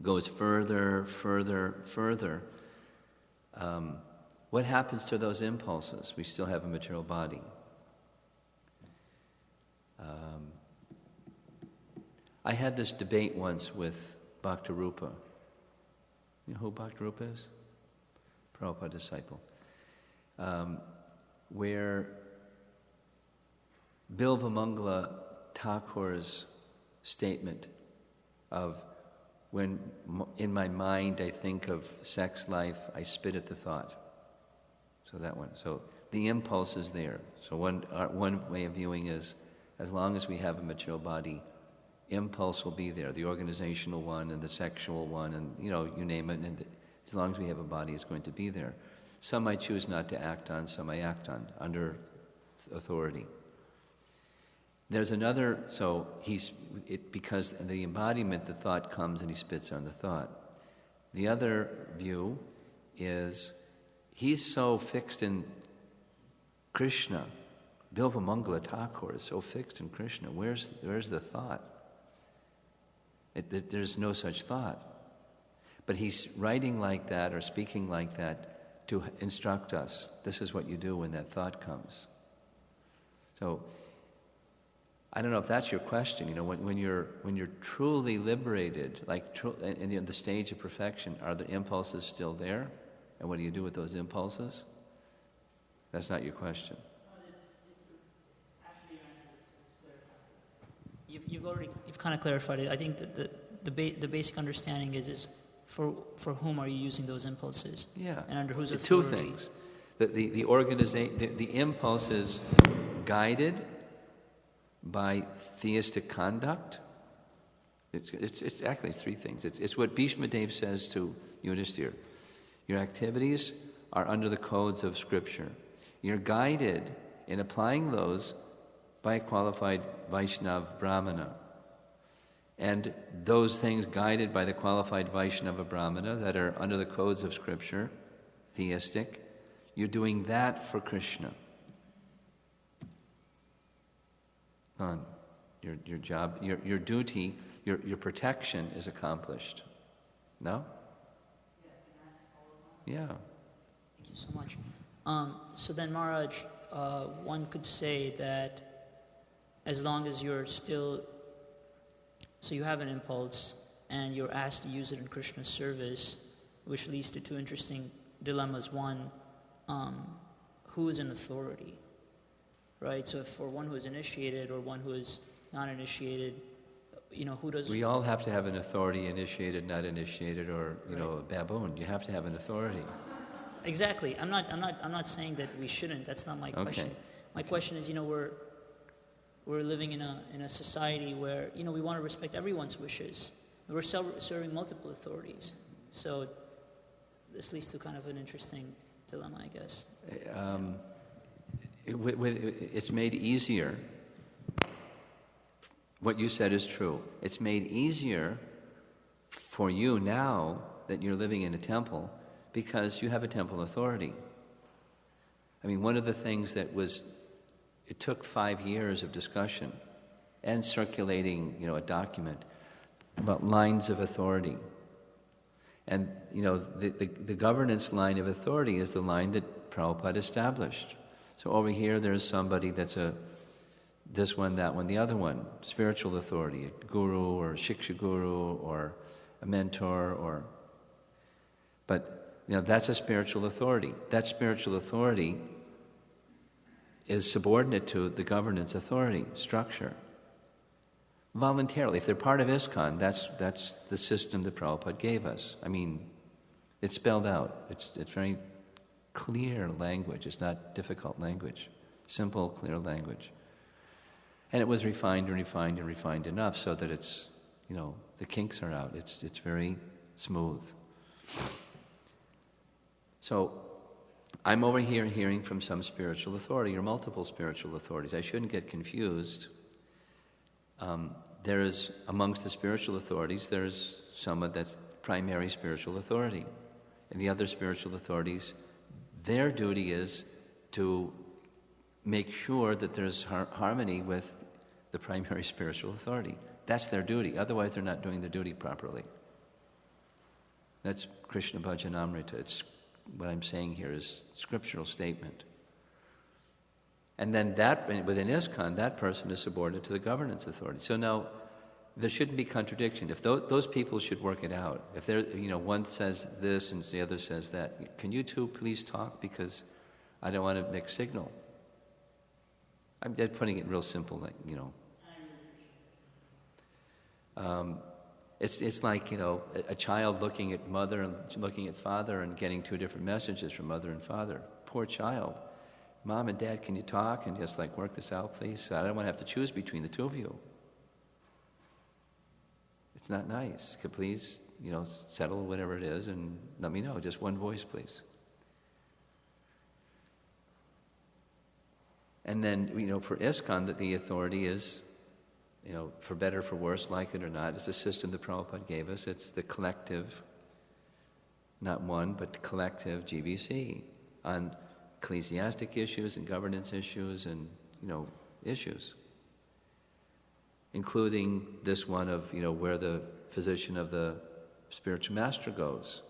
goes further, what happens to those impulses? We still have a material body. I had this debate once with Bhaktirupa. You know who Bhaktirupa is? Prabhupada disciple. Where Bilvamangala Thakur's statement of, when in my mind I think of sex life, I spit at the thought. So that one. So the impulse is there. So one way of viewing is, as long as we have a material body, impulse will be there, the organizational one and the sexual one, and you name it, and as long as we have a body, it's going to be there. Some I choose not to act on, some I act on, under authority. There's another, because the embodiment, the thought comes and he spits on the thought. The other view is, he's so fixed in Krishna. Bilvamangala Thakur is so fixed in Krishna. Where's the thought? There's no such thought. But he's writing like that or speaking like that to instruct us. This is what you do when that thought comes. So, I don't know if that's your question. When you're truly liberated, in the stage of perfection, are the impulses still there? And what do you do with those impulses? That's not your question. You've kind of clarified it. I think that the basic understanding is for whom are you using those impulses? Yeah. And under whose authority? Two things. The organization, the impulse is guided by theistic conduct. It's actually three things. It's what Bhishma Dev says to Yudhishthira. Your activities are under the codes of Scripture. You're guided in applying those by a qualified Vaishnava Brahmana. And those things guided by the qualified Vaishnava Brahmana that are under the codes of Scripture, theistic, you're doing that for Krishna. Your job, your duty, your protection is accomplished. No? Yeah. Thank you so much. So then, Maharaj, one could say that as long as you're still, so you have an impulse and you're asked to use it in Krishna's service, which leads to two interesting dilemmas. One, who is in authority? Right? So for one who is initiated or one who is not initiated, who does... We all have to have an authority, initiated, not initiated, or, right. A baboon. You have to have an authority. Exactly. I'm not saying that we shouldn't. That's not my question. My question is, we're living in a society where, we want to respect everyone's wishes. We're serving multiple authorities. So this leads to kind of an interesting dilemma, I guess. It's made easier. What you said is true. It's made easier for you now that you're living in a temple because you have a temple authority. I mean, one of the things it took 5 years of discussion and circulating, a document about lines of authority. And, the governance line of authority is the line that Prabhupada established. So over here, there's somebody that's this one, that one, the other one, spiritual authority, a guru or shiksha guru or a mentor but that's a spiritual authority. That spiritual authority is subordinate to the governance authority structure. Voluntarily, if they're part of ISKCON, that's the system that Prabhupada gave us. I mean, it's spelled out. It's very clear language. It's not difficult language. Simple, clear language. And it was refined and refined and refined enough so that it's, the kinks are out. It's very smooth. So, I'm over here hearing from some spiritual authority or multiple spiritual authorities. I shouldn't get confused. there is, amongst the spiritual authorities, there's someone that's primary spiritual authority. And the other spiritual authorities, their duty is to make sure that there's harmony with the primary spiritual authority. That's their duty. Otherwise, they're not doing their duty properly. That's Krishna Bhajanamrita. It's what I'm saying here is scriptural statement. And then that, within ISKCON, that person is subordinate to the governance authority. So now, there shouldn't be contradiction. If those people should work it out. If there, one says this and the other says that, can you two please talk because I don't want to mix signal. I'm just putting it real simple, like It's like, a child looking at mother and looking at father and getting two different messages from mother and father. Poor child. Mom and Dad, can you talk and just work this out, please? I don't want to have to choose between the two of you. It's not nice. Could please, settle whatever it is and let me know. Just one voice, please. And then, for ISKCON, that the authority is, for better, for worse, like it or not, it's the system that Prabhupada gave us. It's the collective, not one, but collective GBC on ecclesiastic issues and governance issues and, issues. Including this one of, where the position of the spiritual master goes.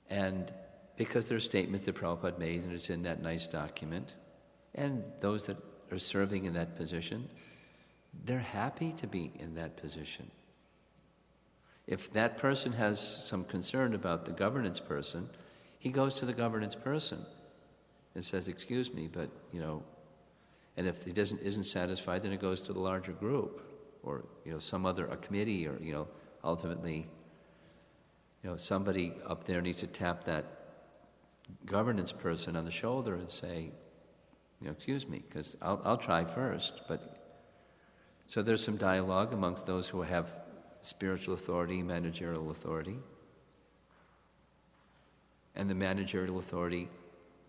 And because there are statements that Prabhupada made, and it's in that nice document, and those that are serving in that position, they're happy to be in that position. If that person has some concern about the governance person, he goes to the governance person and says, excuse me, but, and if he isn't satisfied, then it goes to the larger group or, some other, a committee or, ultimately, somebody up there needs to tap that governance person on the shoulder and say, excuse me, because I'll try first. But so there's some dialogue amongst those who have spiritual authority, managerial authority. And the managerial authority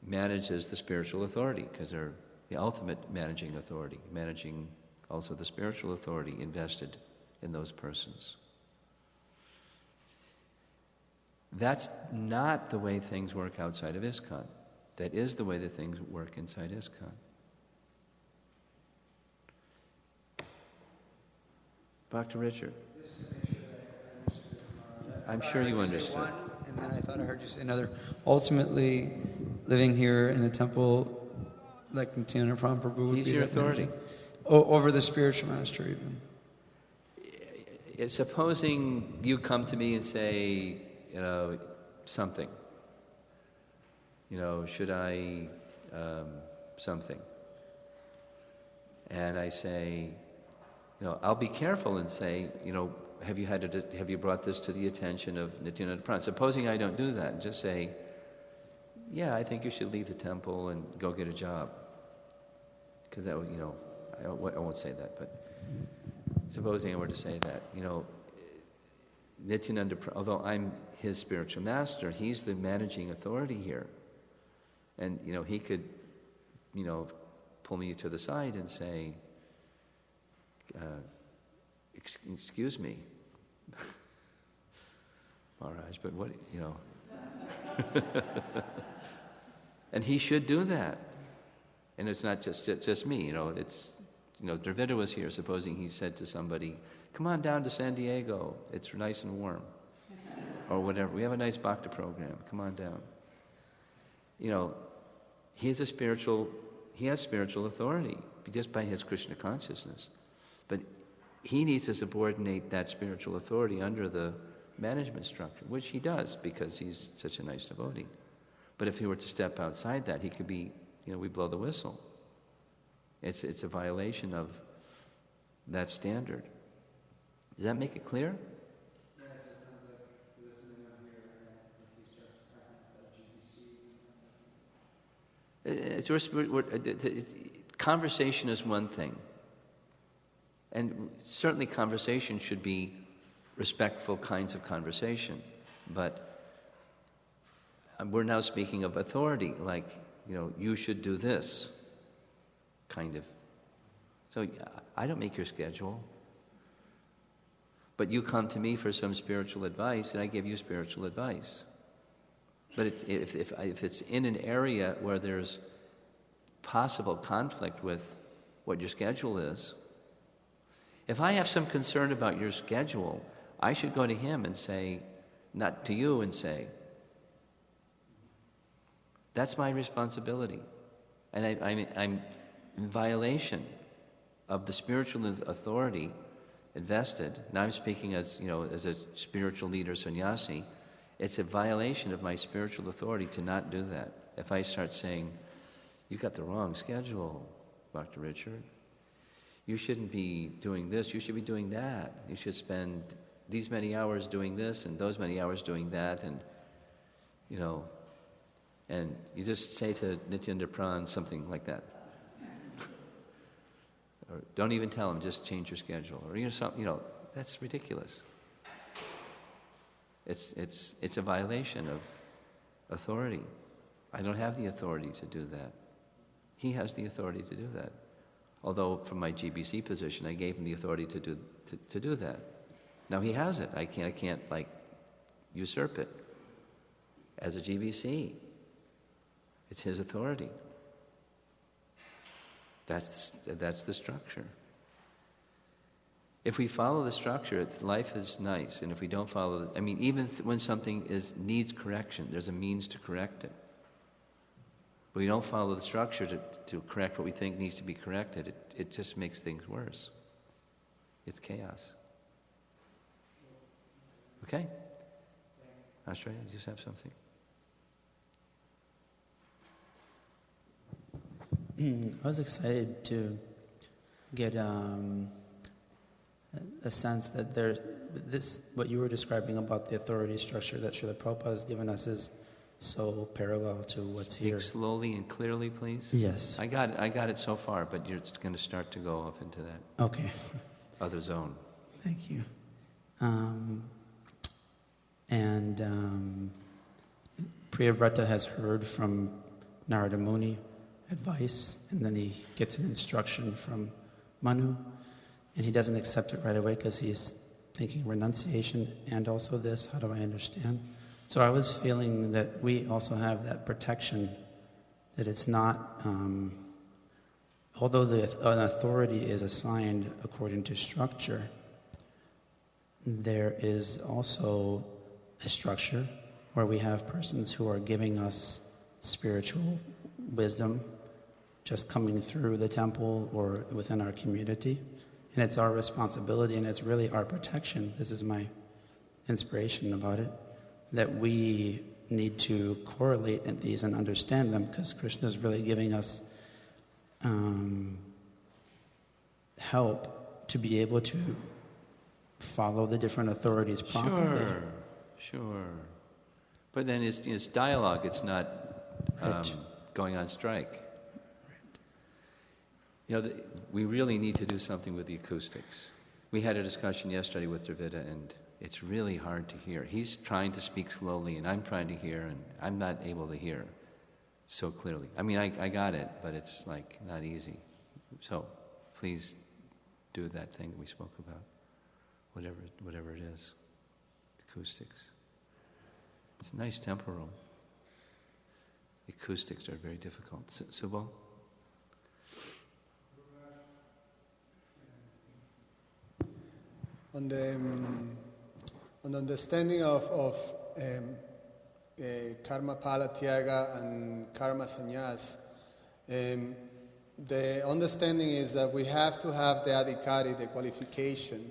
manages the spiritual authority because they're the ultimate managing authority, managing also the spiritual authority invested in those persons. That's not the way things work outside of ISKCON. That is the way that things work inside ISKCON. Dr. Richard. I'm sure you understood. And then I thought I heard you say another. Ultimately, living here in the temple, like Nityananda Prabhu would be... He's your authority. Over the spiritual master, even. Supposing you come to me and say, something. Should I, something. And I say, I'll be careful and say, have you brought this to the attention of Nityananda Prabhu? Supposing I don't do that, and just say, yeah, I think you should leave the temple and go get a job. Because that would, I won't say that, but supposing I were to say that, Nityananda, although I'm his spiritual master, he's the managing authority here. And, he could, pull me to the side and say, excuse me, Maharaj, but what, And he should do that. And it's not just me, it's, Dravida was here, supposing he said to somebody, come on down to San Diego, it's nice and warm. Or whatever, we have a nice bhakti program, come on down. He has spiritual authority, just by his Krishna consciousness. But he needs to subordinate that spiritual authority under the management structure, which he does because he's such a nice devotee. But if he were to step outside that, he could be, we blow the whistle. It's a violation of that standard. Does that make it clear? Yes, it sounds like listening on here and he's just conversation is one thing. And certainly conversation should be respectful kinds of conversation. But we're now speaking of authority, like, you should do this, kind of. So I don't make your schedule. But you come to me for some spiritual advice, and I give you spiritual advice. But if it's in an area where there's possible conflict with what your schedule is, if I have some concern about your schedule, I should go to him and say, not to you, and say, that's my responsibility. And I'm in violation of the spiritual authority invested. Now I'm speaking as a spiritual leader, sannyasi. It's a violation of my spiritual authority to not do that. If I start saying, you got the wrong schedule, Dr. Richard. You shouldn't be doing this, you should be doing that. You should spend these many hours doing this and those many hours doing that, and and you just say to Nityendra Pran something like that. Or don't even tell him, just change your schedule. Or that's ridiculous. It's a violation of authority. I don't have the authority to do that. He has the authority to do that. Although from my GBC position, I gave him the authority to do that. Now he has it. I can't usurp it. As a GBC, it's his authority. That's the structure. If we follow the structure, life is nice. And if we don't follow even when something needs correction, there's a means to correct it. But we don't follow the structure to correct what we think needs to be corrected. It just makes things worse. It's chaos. Okay? Ashraya, you just have something? I was excited to get a sense that what you were describing about the authority structure that Srila Prabhupada has given us is so parallel to what's here. Speak slowly and clearly, please. Yes. I got it so far, but you're going to start to go off into that other zone. Thank you. Priyavrata has heard from Narada Muni advice, and then he gets an instruction from Manu, and he doesn't accept it right away because he's thinking renunciation and also this, how do I understand? So I was feeling that we also have that protection, that it's not, although an authority is assigned according to structure, there is also a structure where we have persons who are giving us spiritual wisdom just coming through the temple or within our community. And it's our responsibility, and it's really our protection. This is my inspiration about it, that we need to correlate these and understand them, because Krishna is really giving us help to be able to follow the different authorities properly. Sure. But then it's dialogue, it's not going on strike. We really need to do something with the acoustics. We had a discussion yesterday with Dravida, and it's really hard to hear. He's trying to speak slowly, and I'm trying to hear, and I'm not able to hear so clearly. I got it, but it's not easy. So please do that thing that we spoke about, whatever it is, acoustics. It's a nice temple room. The acoustics are very difficult. Subal? On the understanding of karma pala tyaga and karma sannyas, the understanding is that we have to have the adhikari, the qualification,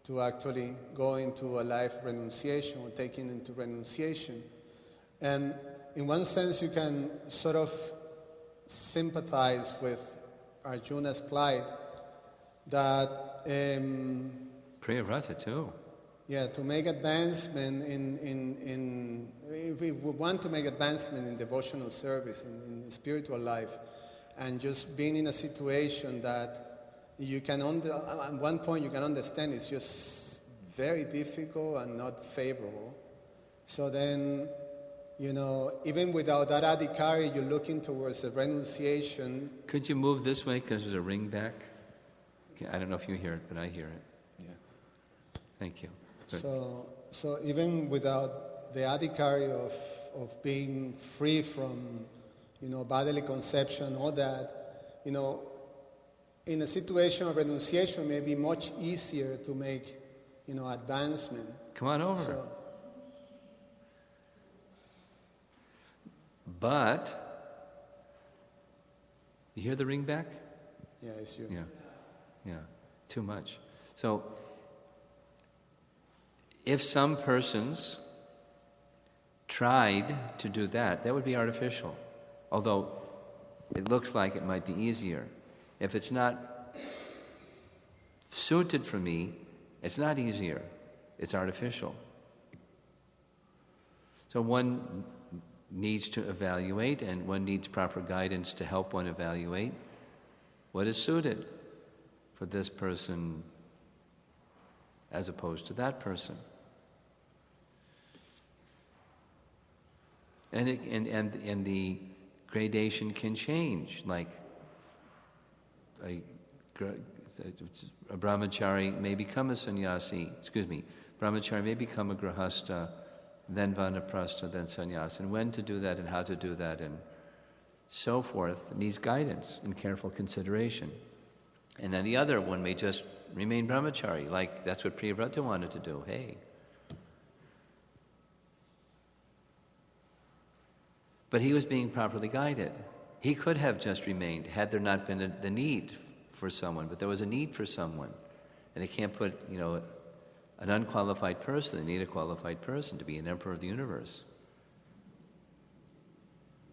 to actually go into a life of renunciation or taking into renunciation. And in one sense you can sort of sympathize with Arjuna's plight that Priyavrata too. Yeah, to make advancement in if we want to make advancement in devotional service, in spiritual life, and just being in a situation that you can at one point you can understand it's just very difficult and not favorable. So then, even without that adhikari, you're looking towards a renunciation. Could you move this way because there's a ring back? I don't know if you hear it, but I hear it. Yeah. Thank you. Good. So even without the adhikari of being free from, bodily conception, all that, in a situation of renunciation, it may be much easier to make, advancement. Come on over. So, but, you hear the ring back? yeah, it's you. Yeah, too much. So, if some persons tried to do that, that would be artificial. Although it looks like it might be easier. If it's not suited for me, it's not easier. It's artificial. So one needs to evaluate, and one needs proper guidance to help one evaluate what is suited for this person as opposed to that person. And the gradation can change, like a brahmachari may become a sannyasi, brahmachari may become a grahastha, then vanaprastha, then sannyas, and when to do that and how to do that and so forth needs guidance and careful consideration. And then the other one may just remain brahmachari, like that's what Priyavrata wanted to do. Hey. But he was being properly guided. He could have just remained had there not been the need for someone, but there was a need for someone. And they can't put, an unqualified person. They need a qualified person to be an emperor of the universe.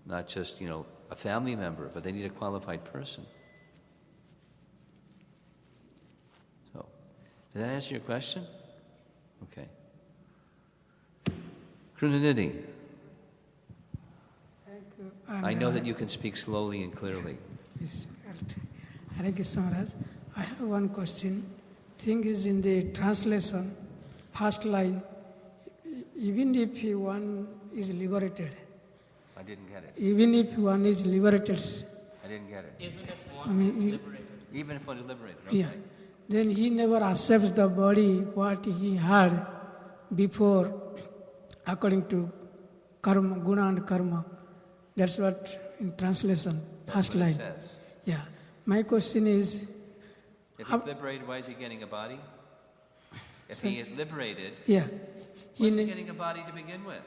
Not just, a family member, but they need a qualified person. So, did that answer your question? Okay. Krunanidhi. I know that you can speak slowly and clearly. Yes. Hare Krishna Maharaj. I have one question. Thing is in the translation, first line, even if one is liberated. I didn't get it. Even if one is liberated. I didn't get it. Even if one is liberated. Even if one is liberated, okay. Yeah. Then he never accepts the body what he had before according to karma, guna and karma. That's what in translation, first line. It says. Yeah. My question is... If he's liberated, why is he getting a body? If he is liberated, yeah. why is he getting a body to begin with?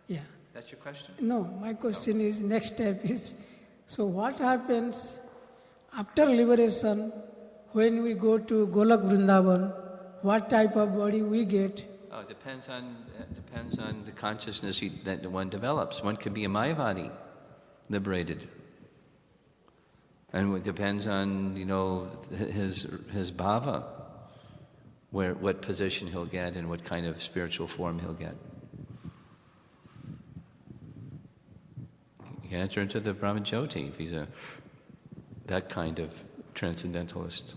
Yeah. That's your question? No, my question is, next step is, so what happens after liberation when we go to Golak Vrindavan, what type of body we get? Oh, it depends on the consciousness that one develops. One could be a Mayavadi, liberated. And it depends on, his bhava, what position he'll get and what kind of spiritual form he'll get. He can enter into the Brahmajyoti if he's that kind of transcendentalist.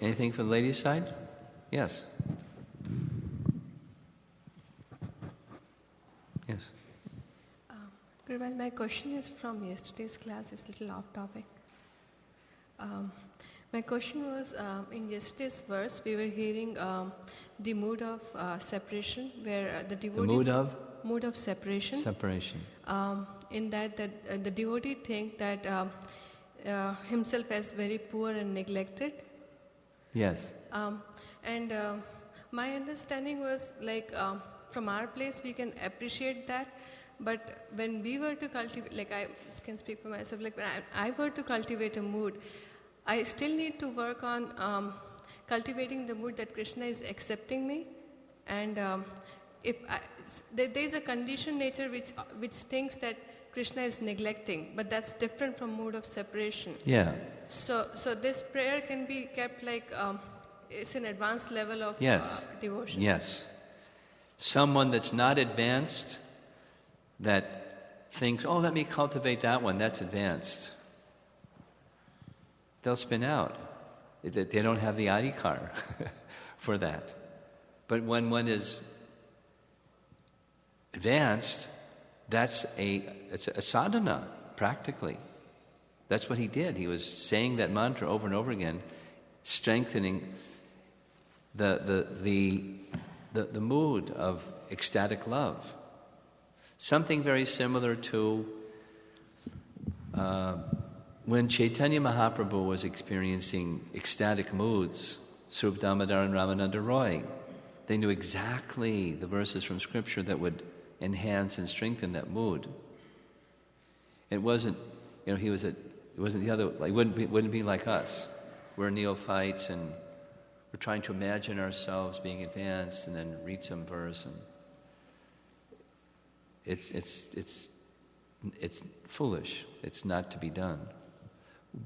Anything from the ladies' side? Yes. Yes. Guruvai, my question is from yesterday's class. It's a little off topic. My question was, in yesterday's verse, we were hearing the mood of separation, where the devotees... The mood of? Mood of separation. Separation. In that the devotee think that himself as very poor and neglected. Yes. And my understanding was from our place we can appreciate that, but when we were to cultivate, I can speak for myself, when I were to cultivate a mood, I still need to work on cultivating the mood that Krishna is accepting me, and there is a conditioned nature which thinks that Krishna is neglecting, but that's different from mood of separation. Yeah. So this prayer can be kept it's an advanced level of devotion. Yes. Someone that's not advanced, that thinks, oh, let me cultivate that one, that's advanced. They'll spin out. They don't have the adhikar for that. But when one is advanced, it's a sadhana, practically. That's what he did. He was saying that mantra over and over again, strengthening the mood of ecstatic love. Something very similar to when Chaitanya Mahaprabhu was experiencing ecstatic moods, Swarup Damodar and Ramananda Roy, they knew exactly the verses from Scripture that would enhance and strengthen that mood. It wasn't, it wasn't the other. It wouldn't be like us. We're neophytes and we're trying to imagine ourselves being advanced and then read some verse, and it's foolish. It's not to be done.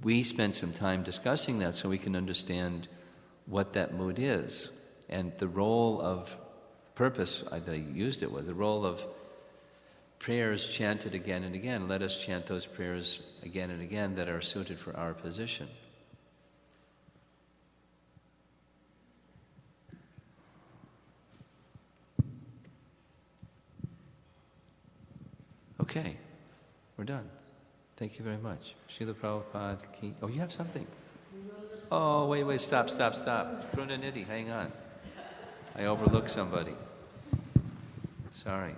We spent some time discussing that so we can understand what that mood is and the role of purpose that I used it with, the role of prayers chanted again and again. Let us chant those prayers again and again that are suited for our position. Okay, we're done. Thank you very much. Srila Prabhupada ki... Oh, you have something? Oh, wait, stop. Krunanidhi, hang on. I overlooked somebody. Sorry.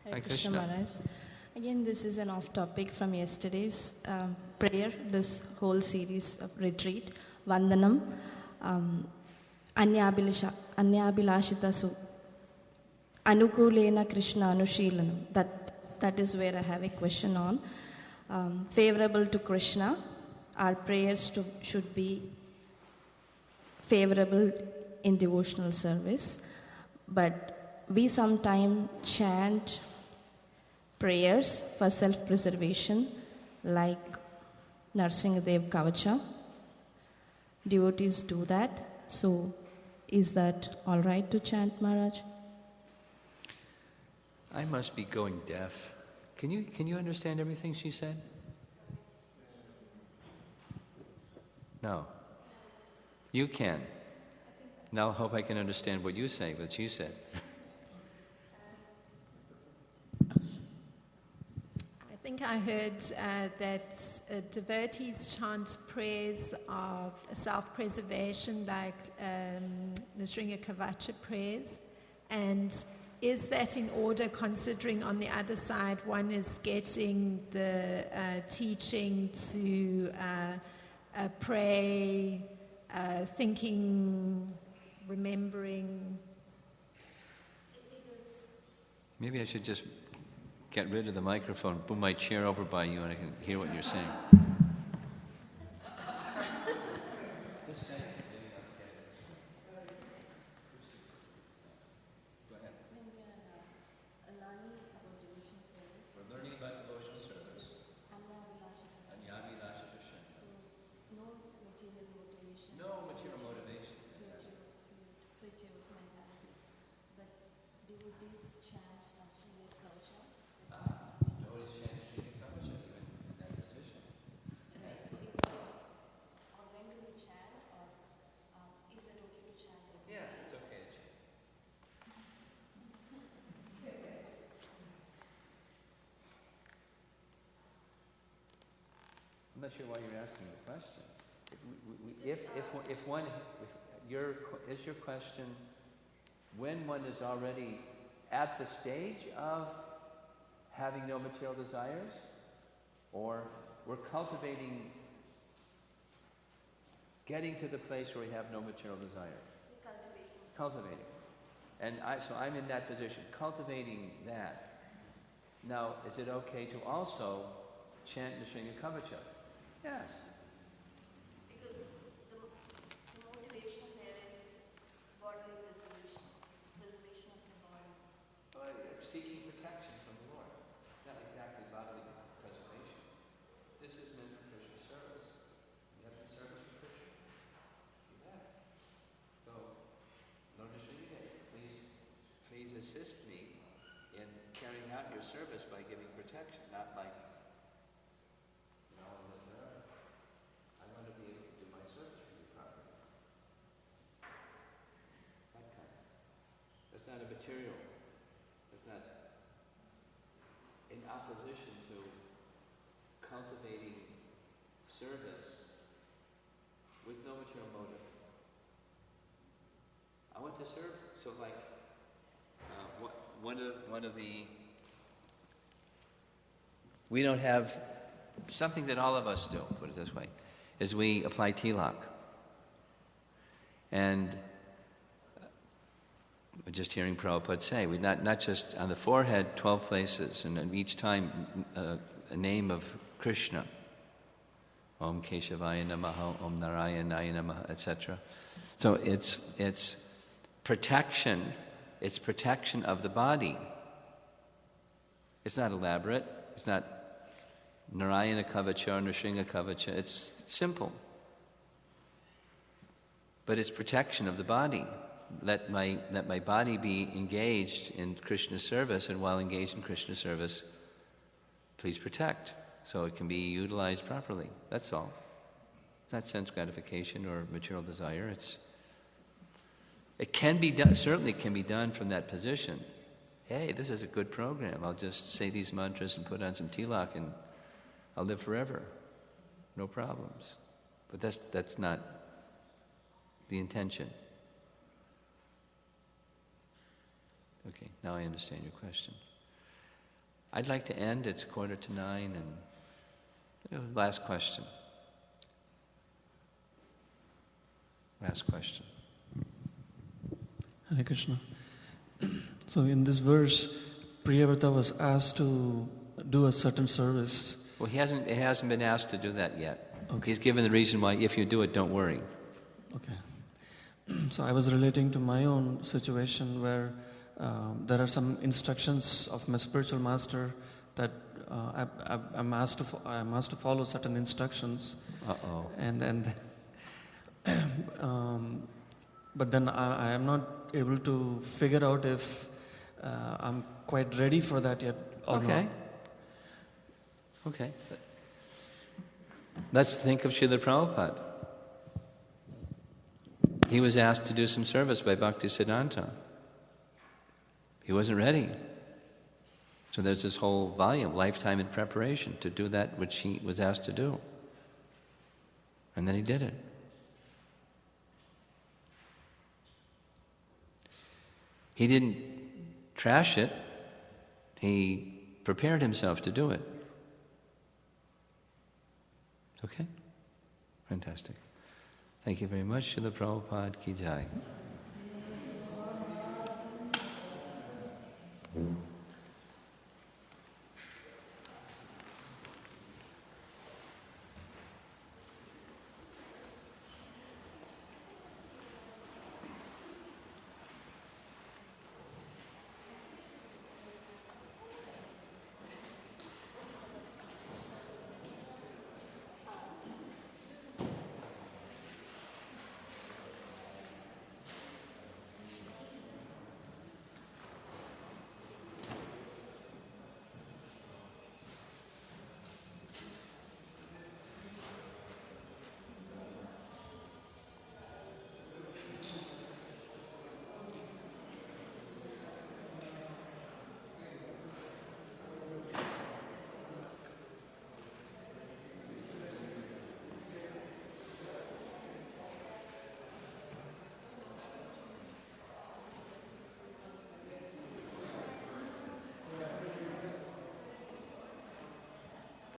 Hare Krishna Maharaj. Again, this is an off-topic from yesterday's prayer, this whole series of retreat. Vandanam. Anyabhilashitasu. Anukulena Krishna Anushilanam. That is where I have a question on. Favorable to Krishna, our prayers should be favorable in devotional service. But we sometimes chant prayers for self-preservation, like Narsingadev Kavacha. Devotees do that. So, is that all right to chant, Maharaj? I must be going deaf. Can you understand everything she said? No. You can. Now I hope I can understand what you say, what you said. I think I heard that devotees chant prayers of self-preservation, like Nrsinga Kavacha prayers, and is that in order, considering on the other side one is getting the teaching to pray, thinking, remembering? Maybe I should just get rid of the microphone, move my chair over by you, and I can hear what you're saying. I'm not sure why you're asking the question. Is your question when one is already at the stage of having no material desires, or we're cultivating, getting to the place where we have no material desire? Cultivating. And so I'm in that position, cultivating that. Now, is it okay to also chant Nrsinga Kavacha? Yes. Because the motivation there is bodily preservation of the body. Well, seeking protection from the Lord. Not exactly bodily preservation. This is meant for Krishna service. You have to service for Krishna. You have. So, Lord Nrsinga, please assist me in carrying out your service by giving protection, not by material. It's not in opposition to cultivating to serve. So like, one of the, we don't have, something that all of us do, put it this way, is we apply tilak. And just hearing Prabhupada say, we not just on the forehead, 12 places, and each time a name of Krishna. Om Keshavaya Namaha, Om Narayanaya Namaha, etc. So it's protection. It's protection of the body. It's not elaborate. It's not Narayana Kavacha or Nrsimha Kavacha. It's simple. But it's protection of the body. Let my body be engaged in Krishna service, and while engaged in Krishna service, please protect, so it can be utilized properly. That's all. It's not sense gratification or material desire. It can be done. Certainly, it can be done from that position. Hey, this is a good program. I'll just say these mantras and put on some tilak, and I'll live forever. No problems. But that's not the intention. Okay, now I understand your question. I'd like to end. It's 8:45, and last question. Last question. Hare Krishna. So in this verse, Priyavrata was asked to do a certain service. Well, he hasn't been asked to do that yet. Okay. He's given the reason why, if you do it, don't worry. Okay. So I was relating to my own situation where there are some instructions of my spiritual master that I'm asked to follow certain instructions. Uh-oh. And but then I am not able to figure out if I'm quite ready for that yet or not. Okay. Let's think of Srila Prabhupada. He was asked to do some service by Bhaktisiddhanta. He wasn't ready. So there's this whole volume, lifetime in preparation, to do that which he was asked to do. And then he did it. He didn't trash it. He prepared himself to do it. Okay? Fantastic. Thank you very much. Srila Prabhupada ki jai.